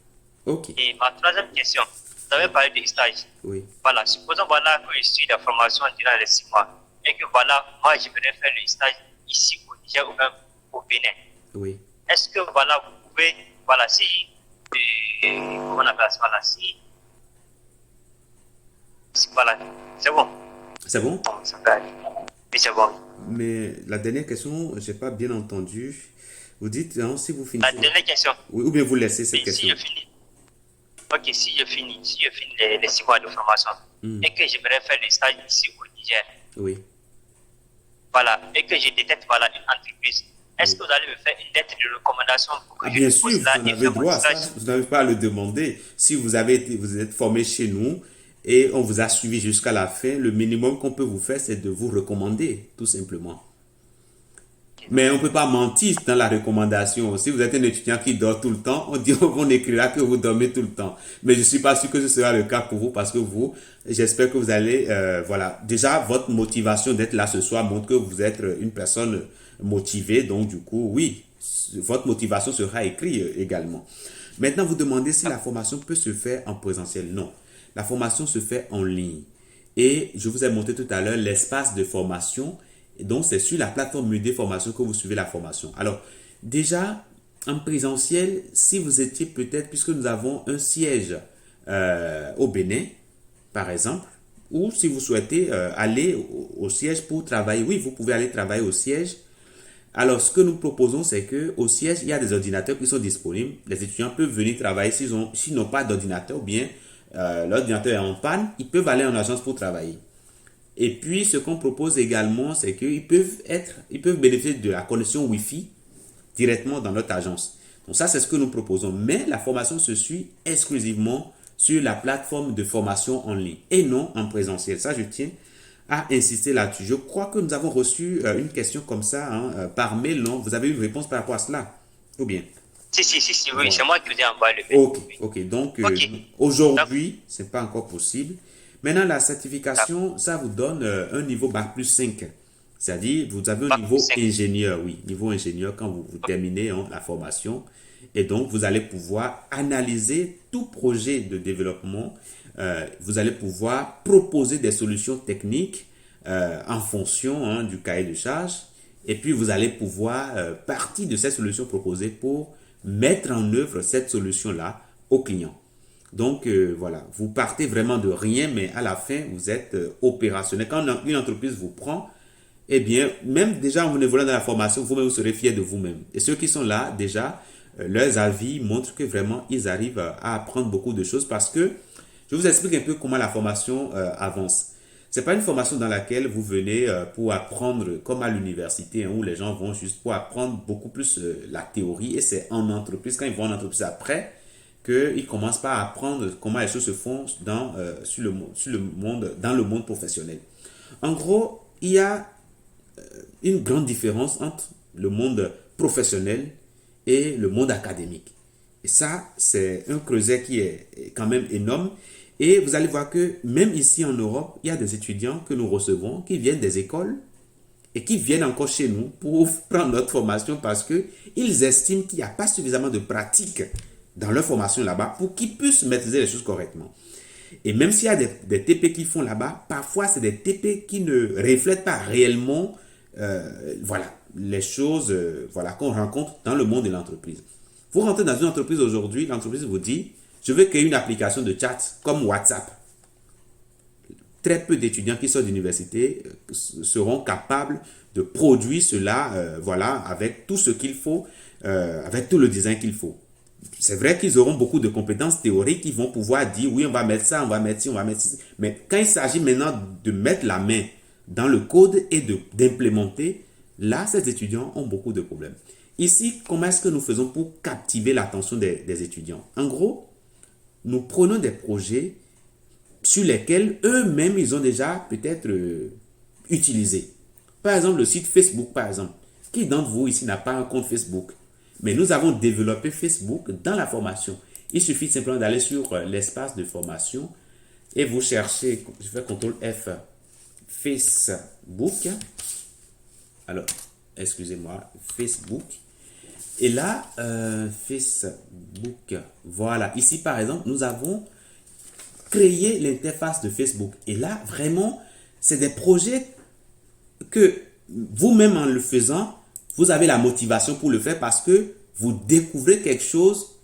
Ok. Et ma troisième question. Vous avez parlé de stage. Oui. Voilà, supposons voilà, que je suis de formation durant les 6 mois et que voilà, moi j'aimerais faire le stage ici au Niger ou même au Bénin. Oui. Est-ce que voilà, vous pouvez, voilà, comment on appelle ça, voilà, voilà, c'est bon. C'est bon? Bon, ça peut aller. Oui, c'est bon. Mais la dernière question, je n'ai pas bien entendu. Vous dites, hein, si vous La finissez... dernière question. Oui, ou bien vous laissez cette Oui, question. si je finis. Ok, si je finis les 6 mois de formation et que j'aimerais faire le stage ici au Niger, Oui. voilà, et que je détecte voilà, une entreprise, est-ce que vous allez me faire une lettre de recommandation pour que je Bien sûr, dépose vous là en et avez faire mon droit à ça. stage? Vous n'avez pas à le demander. Si vous êtes formé chez nous et on vous a suivi jusqu'à la fin, le minimum qu'on peut vous faire, c'est de vous recommander, tout simplement. Mais on ne peut pas mentir dans la recommandation. Si vous êtes un étudiant qui dort tout le temps, on écrira que vous dormez tout le temps. Mais je ne suis pas sûr que ce sera le cas pour vous parce que vous, j'espère que vous allez, voilà. Déjà, votre motivation d'être là ce soir montre que vous êtes une personne motivée. Donc, du coup, oui, votre motivation sera écrite également. Maintenant, vous demandez si la formation peut se faire en présentiel. Non, la formation se fait en ligne. Et je vous ai montré tout à l'heure l'espace de formation. Et donc, c'est sur la plateforme Mudé Formation que vous suivez la formation. Alors, déjà, en présentiel, si vous étiez peut-être, puisque nous avons un siège au Bénin, par exemple, ou si vous souhaitez aller au siège pour travailler, oui, vous pouvez aller travailler au siège. Alors, ce que nous proposons, c'est qu'au siège, il y a des ordinateurs qui sont disponibles. Les étudiants peuvent venir travailler s'ils n'ont pas d'ordinateur ou bien l'ordinateur est en panne, ils peuvent aller en agence pour travailler. Et puis, ce qu'on propose également, c'est qu'ils peuvent bénéficier de la connexion Wi-Fi directement dans notre agence. Donc ça, c'est ce que nous proposons. Mais la formation se suit exclusivement sur la plateforme de formation en ligne et non en présentiel. Ça, je tiens à insister là-dessus. Je crois que nous avons reçu une question comme ça par mail, non? Vous avez eu une réponse par rapport à cela? Ou bien? Si, oui, Voilà. c'est moi qui vous ai envoyé le mail. Ok. Donc, Ok. aujourd'hui, ce n'est pas encore possible. Maintenant, la certification, ça vous donne un niveau Bac plus 5. C'est-à-dire, vous avez un Bac niveau plus 5. ingénieur, oui, niveau ingénieur quand vous terminez la formation. Et donc, vous allez pouvoir analyser tout projet de développement. Vous allez pouvoir proposer des solutions techniques en fonction du cahier de charge. Et puis, vous allez pouvoir partir de ces solutions proposées pour mettre en œuvre cette solution-là au client. Donc, voilà, vous partez vraiment de rien, mais à la fin, vous êtes opérationnel. Quand une entreprise vous prend, eh bien, même déjà en évoluant dans la formation, vous-même, vous serez fier de vous-même. Et ceux qui sont là, déjà, leurs avis montrent que vraiment, ils arrivent à apprendre beaucoup de choses parce que, je vous explique un peu comment la formation avance. Ce n'est pas une formation dans laquelle vous venez pour apprendre comme à l'université, où les gens vont juste pour apprendre beaucoup plus la théorie. Et c'est en entreprise, quand ils vont en entreprise après, qu'ils commencent par apprendre comment les choses se font dans le monde professionnel. En gros, il y a une grande différence entre le monde professionnel et le monde académique. Et ça, c'est un creuset qui est quand même énorme. Et vous allez voir que même ici en Europe, il y a des étudiants que nous recevons qui viennent des écoles et qui viennent encore chez nous pour prendre notre formation parce qu'ils estiment qu'il n'y a pas suffisamment de pratique dans leur formation là-bas pour qu'ils puissent maîtriser les choses correctement. Et même s'il y a des TP qui font là-bas, parfois c'est des TP qui ne reflètent pas réellement les choses qu'on rencontre dans le monde de l'entreprise. Vous rentrez dans une entreprise aujourd'hui, l'entreprise vous dit, je veux créer une application de chat comme WhatsApp. Très peu d'étudiants qui sortent d'université seront capables de produire cela avec tout ce qu'il faut, avec tout le design qu'il faut. C'est vrai qu'ils auront beaucoup de compétences théoriques, ils vont pouvoir dire oui, on va mettre ça, on va mettre ci, on va mettre ci. Mais quand il s'agit maintenant de mettre la main dans le code et d'implémenter, là, ces étudiants ont beaucoup de problèmes. Ici, comment est-ce que nous faisons pour captiver l'attention des étudiants? En gros, nous prenons des projets sur lesquels eux-mêmes, ils ont déjà peut-être utilisé. Par exemple, le site Facebook, par exemple. Qui d'entre vous ici n'a pas un compte Facebook? Mais nous avons développé Facebook dans la formation. Il suffit simplement d'aller sur l'espace de formation et vous cherchez, je fais CTRL F, Facebook. Alors, excusez-moi, Facebook. Et là, Facebook, voilà. Ici, par exemple, nous avons créé l'interface de Facebook. Et là, vraiment, c'est des projets que vous-même en le faisant, vous avez la motivation pour le faire parce que vous découvrez quelque chose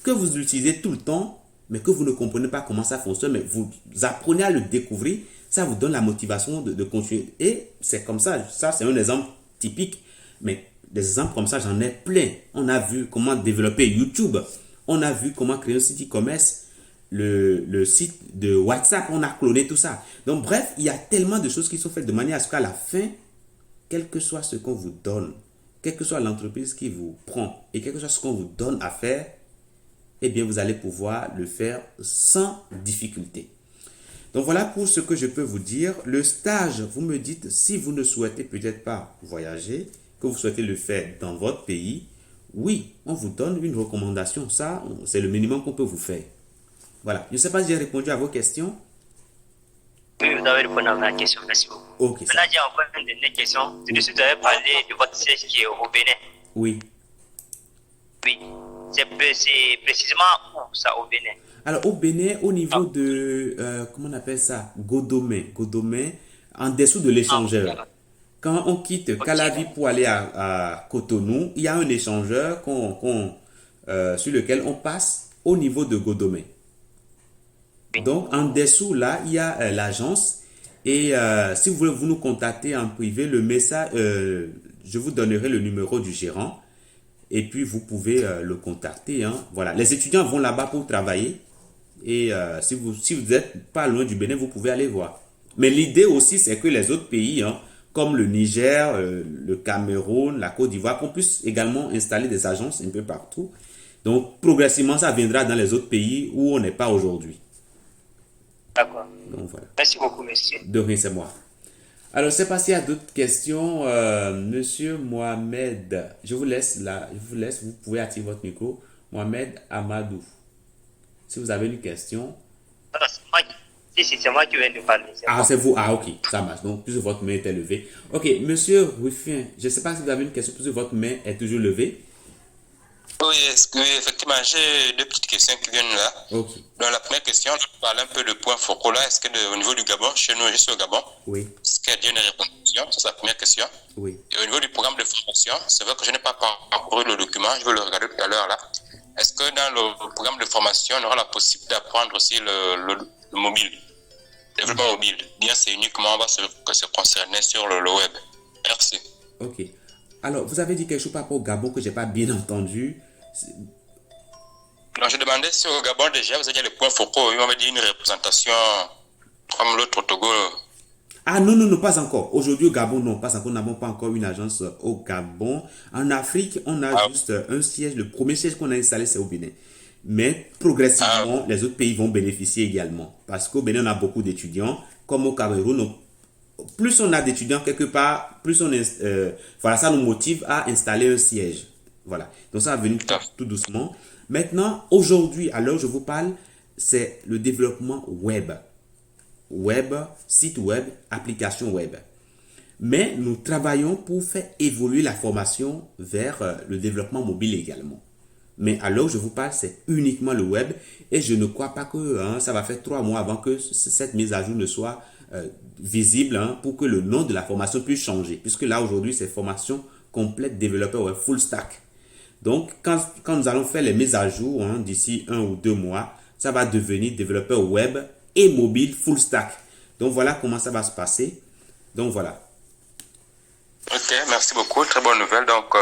que vous utilisez tout le temps, mais que vous ne comprenez pas comment ça fonctionne, mais vous apprenez à le découvrir, ça vous donne la motivation de continuer. Et c'est comme ça c'est un exemple typique, mais des exemples comme ça, j'en ai plein. On a vu comment développer YouTube, on a vu comment créer un site e-commerce, le site de WhatsApp, on a cloné tout ça. Donc bref, il y a tellement de choses qui sont faites de manière à ce qu'à la fin, quel que soit ce qu'on vous donne, quelle que soit l'entreprise qui vous prend et quel que soit ce qu'on vous donne à faire, eh bien, vous allez pouvoir le faire sans difficulté. Donc, voilà pour ce que je peux vous dire. Le stage, vous me dites, si vous ne souhaitez peut-être pas voyager, que vous souhaitez le faire dans votre pays, oui, on vous donne une recommandation. Ça, c'est le minimum qu'on peut vous faire. Voilà. Je ne sais pas si j'ai répondu à vos questions. Oui, vous avez répondu à ma question. Merci beaucoup. Ok. Maintenant, j'ai encore une dernière question. Tout de suite, vous avez parlé de votre siège qui est au Bénin. Oui. Oui. C'est précisément où ça au Bénin? Alors, au Bénin, au niveau de, comment on appelle ça? Godomé, en dessous de l'échangeur. Quand on quitte Calavi pour aller à Cotonou, il y a un échangeur sur lequel on passe au niveau de Godomé. Donc, en dessous, là, il y a l'agence. Et si vous voulez vous nous contacter en privé, le message, je vous donnerai le numéro du gérant. Et puis, vous pouvez le contacter. Hein. Voilà. Les étudiants vont là-bas pour travailler. Et si vous n'êtes pas loin du Bénin, vous pouvez aller voir. Mais l'idée aussi, c'est que les autres pays, hein, comme le Niger, le Cameroun, la Côte d'Ivoire, qu'on puisse également installer des agences un peu partout. Donc, progressivement, ça viendra dans les autres pays où on n'est pas aujourd'hui. D'accord. Donc, voilà. Merci beaucoup, monsieur. De rien, c'est moi. Alors, je ne sais pas s'il y a d'autres questions. Monsieur Mohamed, je vous laisse là. Vous pouvez activer votre micro. Mohamed Amadou. Si vous avez une question. C'est moi qui viens de parler. C'est vous. Ah, ok. Ça marche. Donc, puisque votre main était levée. Ok, monsieur Ruffin, je ne sais pas si vous avez une question puisque votre main est toujours levée. Oui, effectivement, j'ai deux petites questions qui viennent là. Okay. Donc, la première question, on parle un peu de points focaux là. Est-ce que au niveau du Gabon, chez nous, je suis au Gabon, oui. Est-ce qu'il y a déjà une réponse? C'est la première question. Oui. Et au niveau du programme de formation, c'est vrai que je n'ai pas parcouru le document, je vais le regarder tout à l'heure là. Est-ce que dans le programme de formation, on aura la possibilité d'apprendre aussi le mobile, le développement mobile? Bien, c'est uniquement, on va se concerner sur le web. Merci. Ok. Alors, vous avez dit quelque chose par rapport au Gabon que je n'ai pas bien entendu. Non, je demandais si au Gabon déjà, vous avez les points focaux. Il m'avait dit une représentation comme l'autre au Togo. Ah non, pas encore. Aujourd'hui au Gabon, non, pas encore. Nous n'avons pas encore une agence au Gabon. En Afrique, on a juste un siège. Le premier siège qu'on a installé, c'est au Bénin. Mais progressivement, les autres pays vont bénéficier également. Parce qu'au Bénin, on a beaucoup d'étudiants. Comme au Cameroun, plus on a d'étudiants quelque part, plus voilà, ça nous motive à installer un siège. Voilà. Donc ça va venir tout doucement. Maintenant, aujourd'hui, à l'heure où je vous parle, c'est le développement web. Web, site web, application web. Mais nous travaillons pour faire évoluer la formation vers le développement mobile également. Mais à l'heure où je vous parle, c'est uniquement le web et je ne crois pas que ça va faire 3 mois avant que cette mise à jour ne soit visible pour que le nom de la formation puisse changer. Puisque là, aujourd'hui, c'est formation complète développeur web full stack. Donc, quand nous allons faire les mises à jour d'ici 1 ou 2 mois, ça va devenir développeur web et mobile full stack. Donc, voilà comment ça va se passer. Donc, voilà. Ok, merci beaucoup. Très bonne nouvelle. Donc,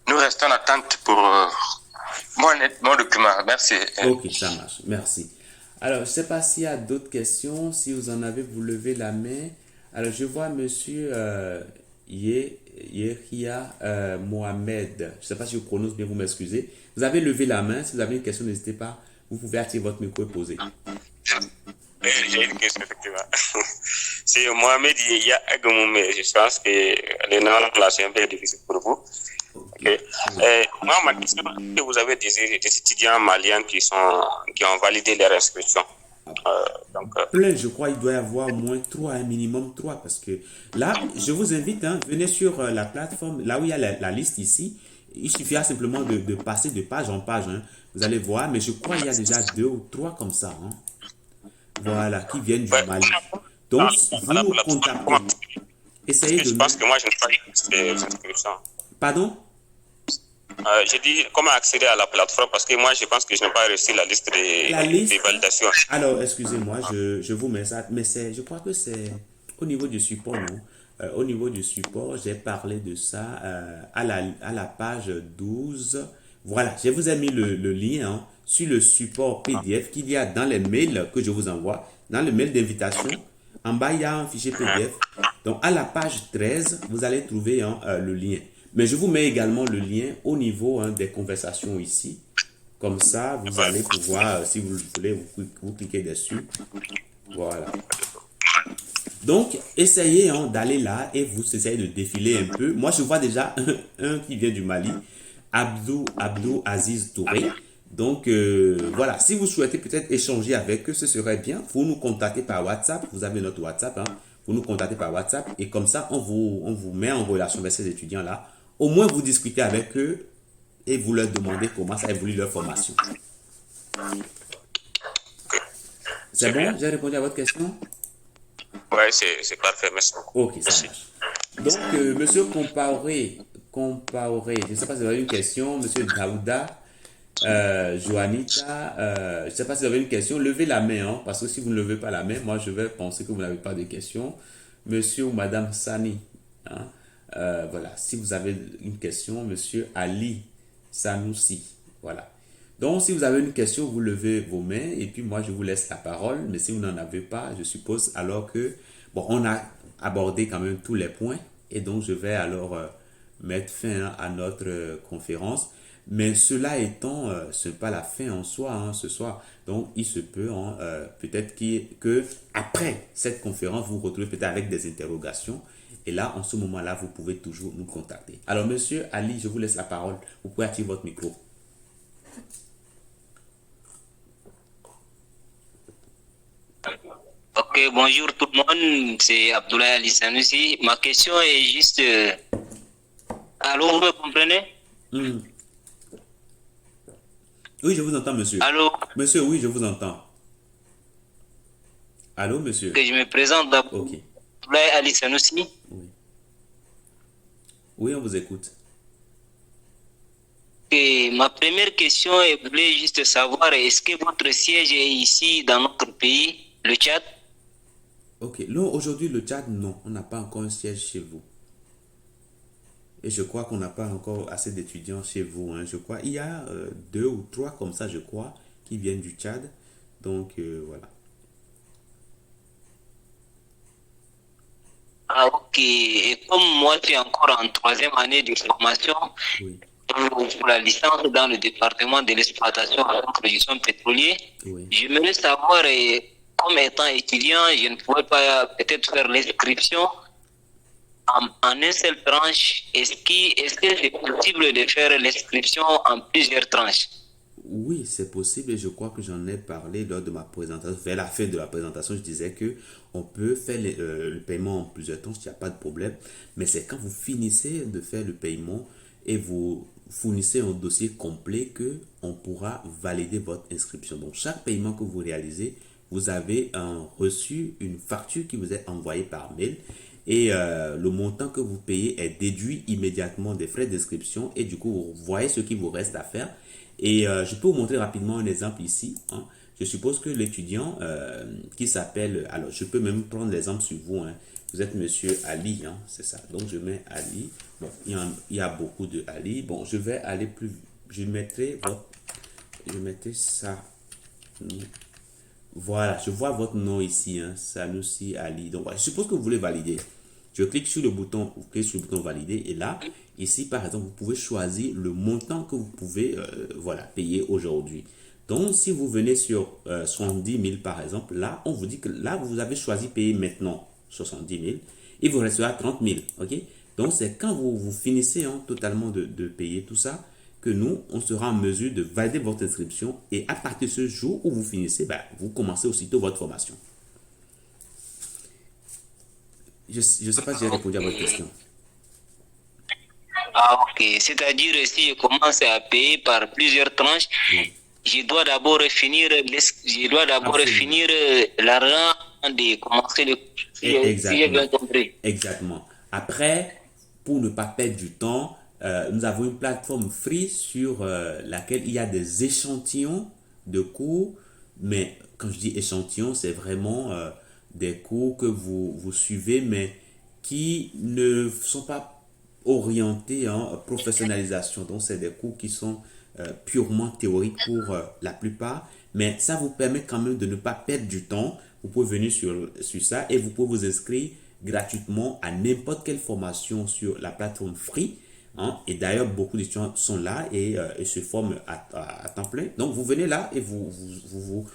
nous restons en attente pour mon document. Merci. Ok, ça marche. Merci. Alors, je ne sais pas s'il y a d'autres questions. Si vous en avez, vous levez la main. Alors, je vois monsieur Yehia Mohamed. Je ne sais pas si je prononce bien, vous m'excusez. Vous avez levé la main. Si vous avez une question, n'hésitez pas. Vous pouvez activer votre micro et poser. J'ai une question, effectivement. C'est Mohamed Yehia Agmoumé. Je pense que le nom là, c'est un peu difficile pour vous. Okay. Moi, ma question, est-ce que vous avez des étudiants maliens qui ont validé leur inscription? Plein, je crois, il doit y avoir au moins 3, un minimum 3, parce que là, je vous invite, venez sur la plateforme, là où il y a la liste ici, il suffira simplement de passer de page en page, vous allez voir, mais je crois qu'il y a déjà 2 ou 3 comme ça, voilà, qui viennent du Mali. Donc, vous nous contactez, essayez de... Je pense que moi, je n'ai pas eu ces inscriptions. Pardon? J'ai dit comment accéder à la plateforme parce que moi je pense que je n'ai pas reçu la liste des validations. Alors excusez-moi, je vous mets ça, mais je crois que c'est au niveau du support, non? Au niveau du support, j'ai parlé de ça à la page 12. Voilà, je vous ai mis le lien sur le support PDF qu'il y a dans les mails que je vous envoie, dans le mail d'invitation. En bas, il y a un fichier PDF. Donc à la page 13, vous allez trouver le lien. Mais je vous mets également le lien au niveau des conversations ici. Comme ça, vous allez pouvoir, si vous le voulez, vous cliquez dessus. Voilà. Donc, essayez d'aller là et vous essayez de défiler un peu. Moi, je vois déjà un qui vient du Mali, Abdou Aziz Touré. Donc, voilà. Si vous souhaitez peut-être échanger avec eux, ce serait bien. Vous nous contactez par WhatsApp. Vous avez notre WhatsApp. Vous nous contactez par WhatsApp. Et comme ça, on vous met en relation avec ces étudiants-là. Au moins, vous discutez avec eux et vous leur demandez comment ça évolue leur formation. C'est bon? J'ai répondu à votre question? Oui, c'est parfait. Merci beaucoup. Ok, ça marche. Donc, monsieur Compaoré, je ne sais pas si vous avez une question. Monsieur Daouda, Joanita, je ne sais pas si vous avez une question. Levez la main, parce que si vous ne levez pas la main, moi, je vais penser que vous n'avez pas de question. Monsieur ou madame Sani, voilà, si vous avez une question, monsieur Ali Sanoussi, voilà. Donc, si vous avez une question, vous levez vos mains et puis moi, je vous laisse la parole. Mais si vous n'en avez pas, je suppose alors que, bon, on a abordé quand même tous les points et donc je vais alors mettre fin à notre conférence. Mais cela étant, ce n'est pas la fin en soi ce soir. Donc, il se peut peut-être que après cette conférence, vous vous retrouvez peut-être avec des interrogations. Et là, en ce moment-là, vous pouvez toujours nous contacter. Alors, monsieur Ali, je vous laisse la parole. Vous pouvez activer votre micro. Ok, bonjour tout le monde. C'est Abdoulaye Ali Sanoussi. Ma question est juste... Allô, vous me comprenez? Oui, je vous entends, monsieur. Allô? Monsieur, oui, je vous entends. Allô, monsieur? Que je me présente d'abord. Ok. Abdoulaye Ali Sanoussi. Oui. Oui, on vous écoute. Et ma première question, je voulais juste savoir, est-ce que votre siège est ici dans notre pays, le Tchad? Ok. Non, aujourd'hui, le Tchad, non. On n'a pas encore un siège chez vous. Et je crois qu'on n'a pas encore assez d'étudiants chez vous. Je crois il y a 2 ou 3 comme ça, je crois, qui viennent du Tchad. Donc, voilà. Ah, ok. Et comme moi, je suis encore en 3e année de formation Oui. pour la licence dans le département de l'exploitation et de la production pétrolière, Oui. j'aimerais savoir, comme étant étudiant, je ne pouvais pas peut-être faire l'inscription en une seule tranche, est-ce que c'est possible de faire l'inscription en plusieurs tranches? Oui, c'est possible et je crois que j'en ai parlé lors de ma présentation. Vers la fin de la présentation, je disais que on peut faire le paiement en plusieurs temps, il n'y a pas de problème. Mais c'est quand vous finissez de faire le paiement et vous fournissez un dossier complet que on pourra valider votre inscription. Donc, chaque paiement que vous réalisez, vous avez reçu une facture qui vous est envoyée par mail et le montant que vous payez est déduit immédiatement des frais d'inscription et du coup, vous voyez ce qu'il vous reste à faire. Et je peux vous montrer rapidement un exemple ici. Hein. Je suppose que l'étudiant qui s'appelle... Alors, je peux même prendre l'exemple sur vous. Hein. Vous êtes monsieur Ali, hein, c'est ça. Donc, je mets Ali. Bon, il y a beaucoup de Ali. Bon, je vais aller plus... Je mettrai ça. Voilà, je vois votre nom ici. Hein, Sanoussi Ali. Donc, je suppose que vous voulez valider. Je clique sur le bouton, vous cliquez sur le bouton valider et là, ici par exemple, vous pouvez choisir le montant que vous pouvez voilà, payer aujourd'hui. Donc, si vous venez sur 70 000 par exemple, là, on vous dit que là, vous avez choisi payer maintenant 70 000 et vous restera 30 000. Ok? Donc, c'est quand vous finissez hein, totalement de payer tout ça que nous, on sera en mesure de valider votre inscription et à partir de ce jour où vous finissez, ben, vous commencez aussitôt votre formation. Je ne sais pas si j'ai répondu à votre question. Ah, ok. C'est-à-dire, si je commence à payer par plusieurs tranches, Oui. je dois d'abord finir l'argent de commencer le cours. Si j'ai bien compris. Exactement. Après, pour ne pas perdre du temps, nous avons une plateforme free sur laquelle il y a des échantillons de cours. Mais quand je dis échantillons, c'est vraiment des cours que vous suivez, mais qui ne sont pas orientés en professionnalisation. Donc, c'est des cours qui sont purement théoriques pour la plupart. Mais ça vous permet quand même de ne pas perdre du temps. Vous pouvez venir sur ça et vous pouvez vous inscrire gratuitement à n'importe quelle formation sur la plateforme Free. Hein. Et d'ailleurs, beaucoup d'étudiants sont là et se forment à temps plein. Donc, vous venez là et vous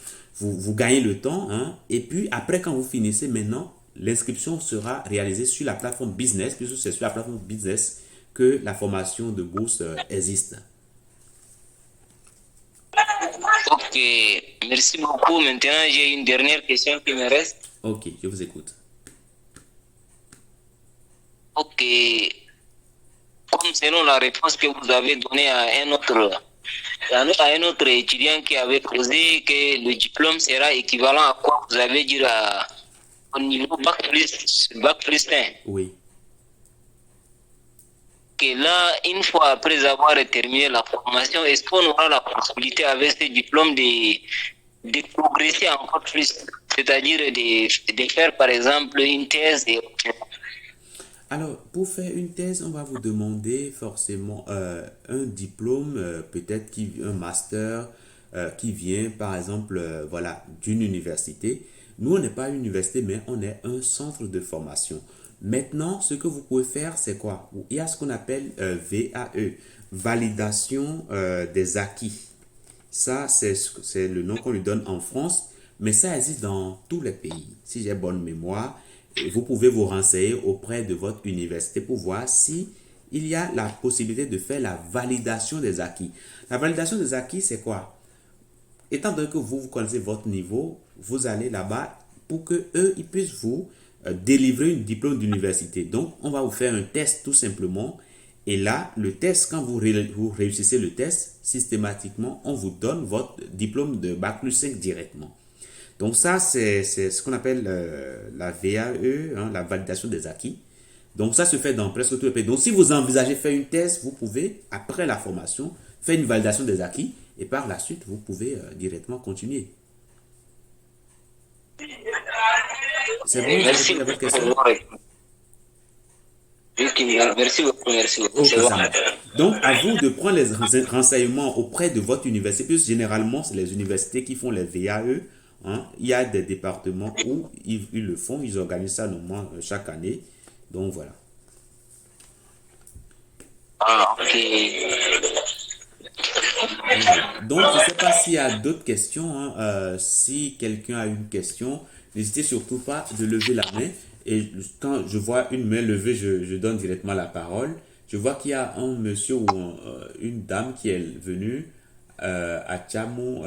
gagnez le temps. Hein. Et puis, après, quand vous finissez maintenant, l'inscription sera réalisée sur la plateforme Business, puisque c'est sur la plateforme Business que la formation de bourse existe. Ok, merci beaucoup. Maintenant, j'ai une dernière question qui me reste. Ok, je vous écoute. Ok, comme selon la réponse que vous avez donnée à un autre étudiant qui avait posé que le diplôme sera équivalent à quoi vous avez dit au niveau bac plus 1. Oui. Que là, une fois après avoir terminé la formation, est-ce qu'on aura la possibilité avec ce diplôme de progresser encore plus, c'est-à-dire de faire par exemple une thèse et... Alors, pour faire une thèse, on va vous demander forcément un diplôme, peut-être un master qui vient, par exemple, voilà, d'une université. Nous, on n'est pas une université, mais on est un centre de formation. Maintenant, ce que vous pouvez faire, c'est quoi? Il y a ce qu'on appelle VAE, validation des acquis. Ça, c'est le nom qu'on lui donne en France, mais ça existe dans tous les pays. Si j'ai bonne mémoire, vous pouvez vous renseigner auprès de votre université pour voir si il y a la possibilité de faire la validation des acquis. La validation des acquis, c'est quoi? Étant donné que vous connaissez votre niveau, vous allez là-bas pour que eux ils puissent vous délivrer un diplôme d'université. Donc, on va vous faire un test tout simplement. Et là, le test, quand vous réussissez le test, systématiquement, on vous donne votre diplôme de Bac plus 5 directement. Donc ça, c'est ce qu'on appelle la VAE, hein, la validation des acquis. Donc ça se fait dans presque tous les pays. Donc si vous envisagez faire une thèse, vous pouvez, après la formation, faire une validation des acquis et par la suite, vous pouvez directement continuer. C'est bon, merci vous avez votre question? Merci beaucoup, merci beaucoup. Okay, donc, à vous de prendre les renseignements auprès de votre université, puisque généralement, c'est les universités qui font les VAE. Hein. Il y a des départements où ils le font, ils organisent ça normalement chaque année. Donc, voilà. Ah, ok. Donc, je ne sais pas s'il y a d'autres questions. Hein. Si quelqu'un a une question, n'hésitez surtout pas de lever la main. Et quand je vois une main levée, je donne directement la parole. Je vois qu'il y a un monsieur ou une dame qui est venue à Chamu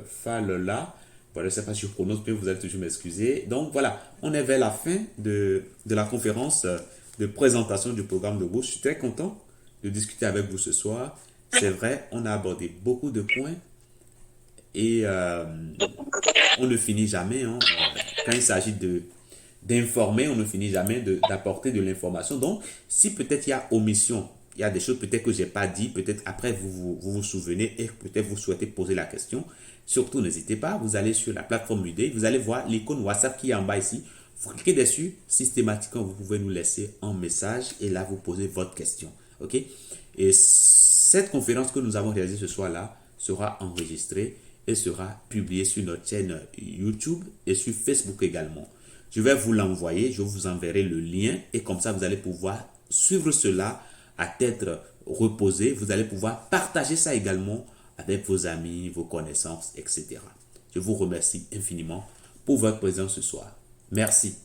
Falola. Voilà, je ne sais pas si je prononce bien, vous allez toujours m'excuser. Donc voilà, on est vers la fin de la conférence de présentation du programme de bourse. Je suis très content de discuter avec vous ce soir. C'est vrai, on a abordé beaucoup de points et on ne finit jamais. Hein, quand il s'agit d'informer, on ne finit jamais d'apporter de l'information. Donc, si peut-être il y a omission, il y a des choses peut-être que je n'ai pas dit, peut-être après vous souvenez et peut-être vous souhaitez poser la question, surtout n'hésitez pas, vous allez sur la plateforme UD, vous allez voir l'icône WhatsApp qui est en bas ici, vous cliquez dessus, systématiquement vous pouvez nous laisser un message et là vous posez votre question. Ok? Et cette conférence que nous avons réalisée ce soir-là sera enregistrée et sera publiée sur notre chaîne YouTube et sur Facebook également. Je vais vous l'envoyer, je vous enverrai le lien et comme ça vous allez pouvoir suivre cela à tête reposée. Vous allez pouvoir partager ça également avec vos amis, vos connaissances, etc. Je vous remercie infiniment pour votre présence ce soir. Merci.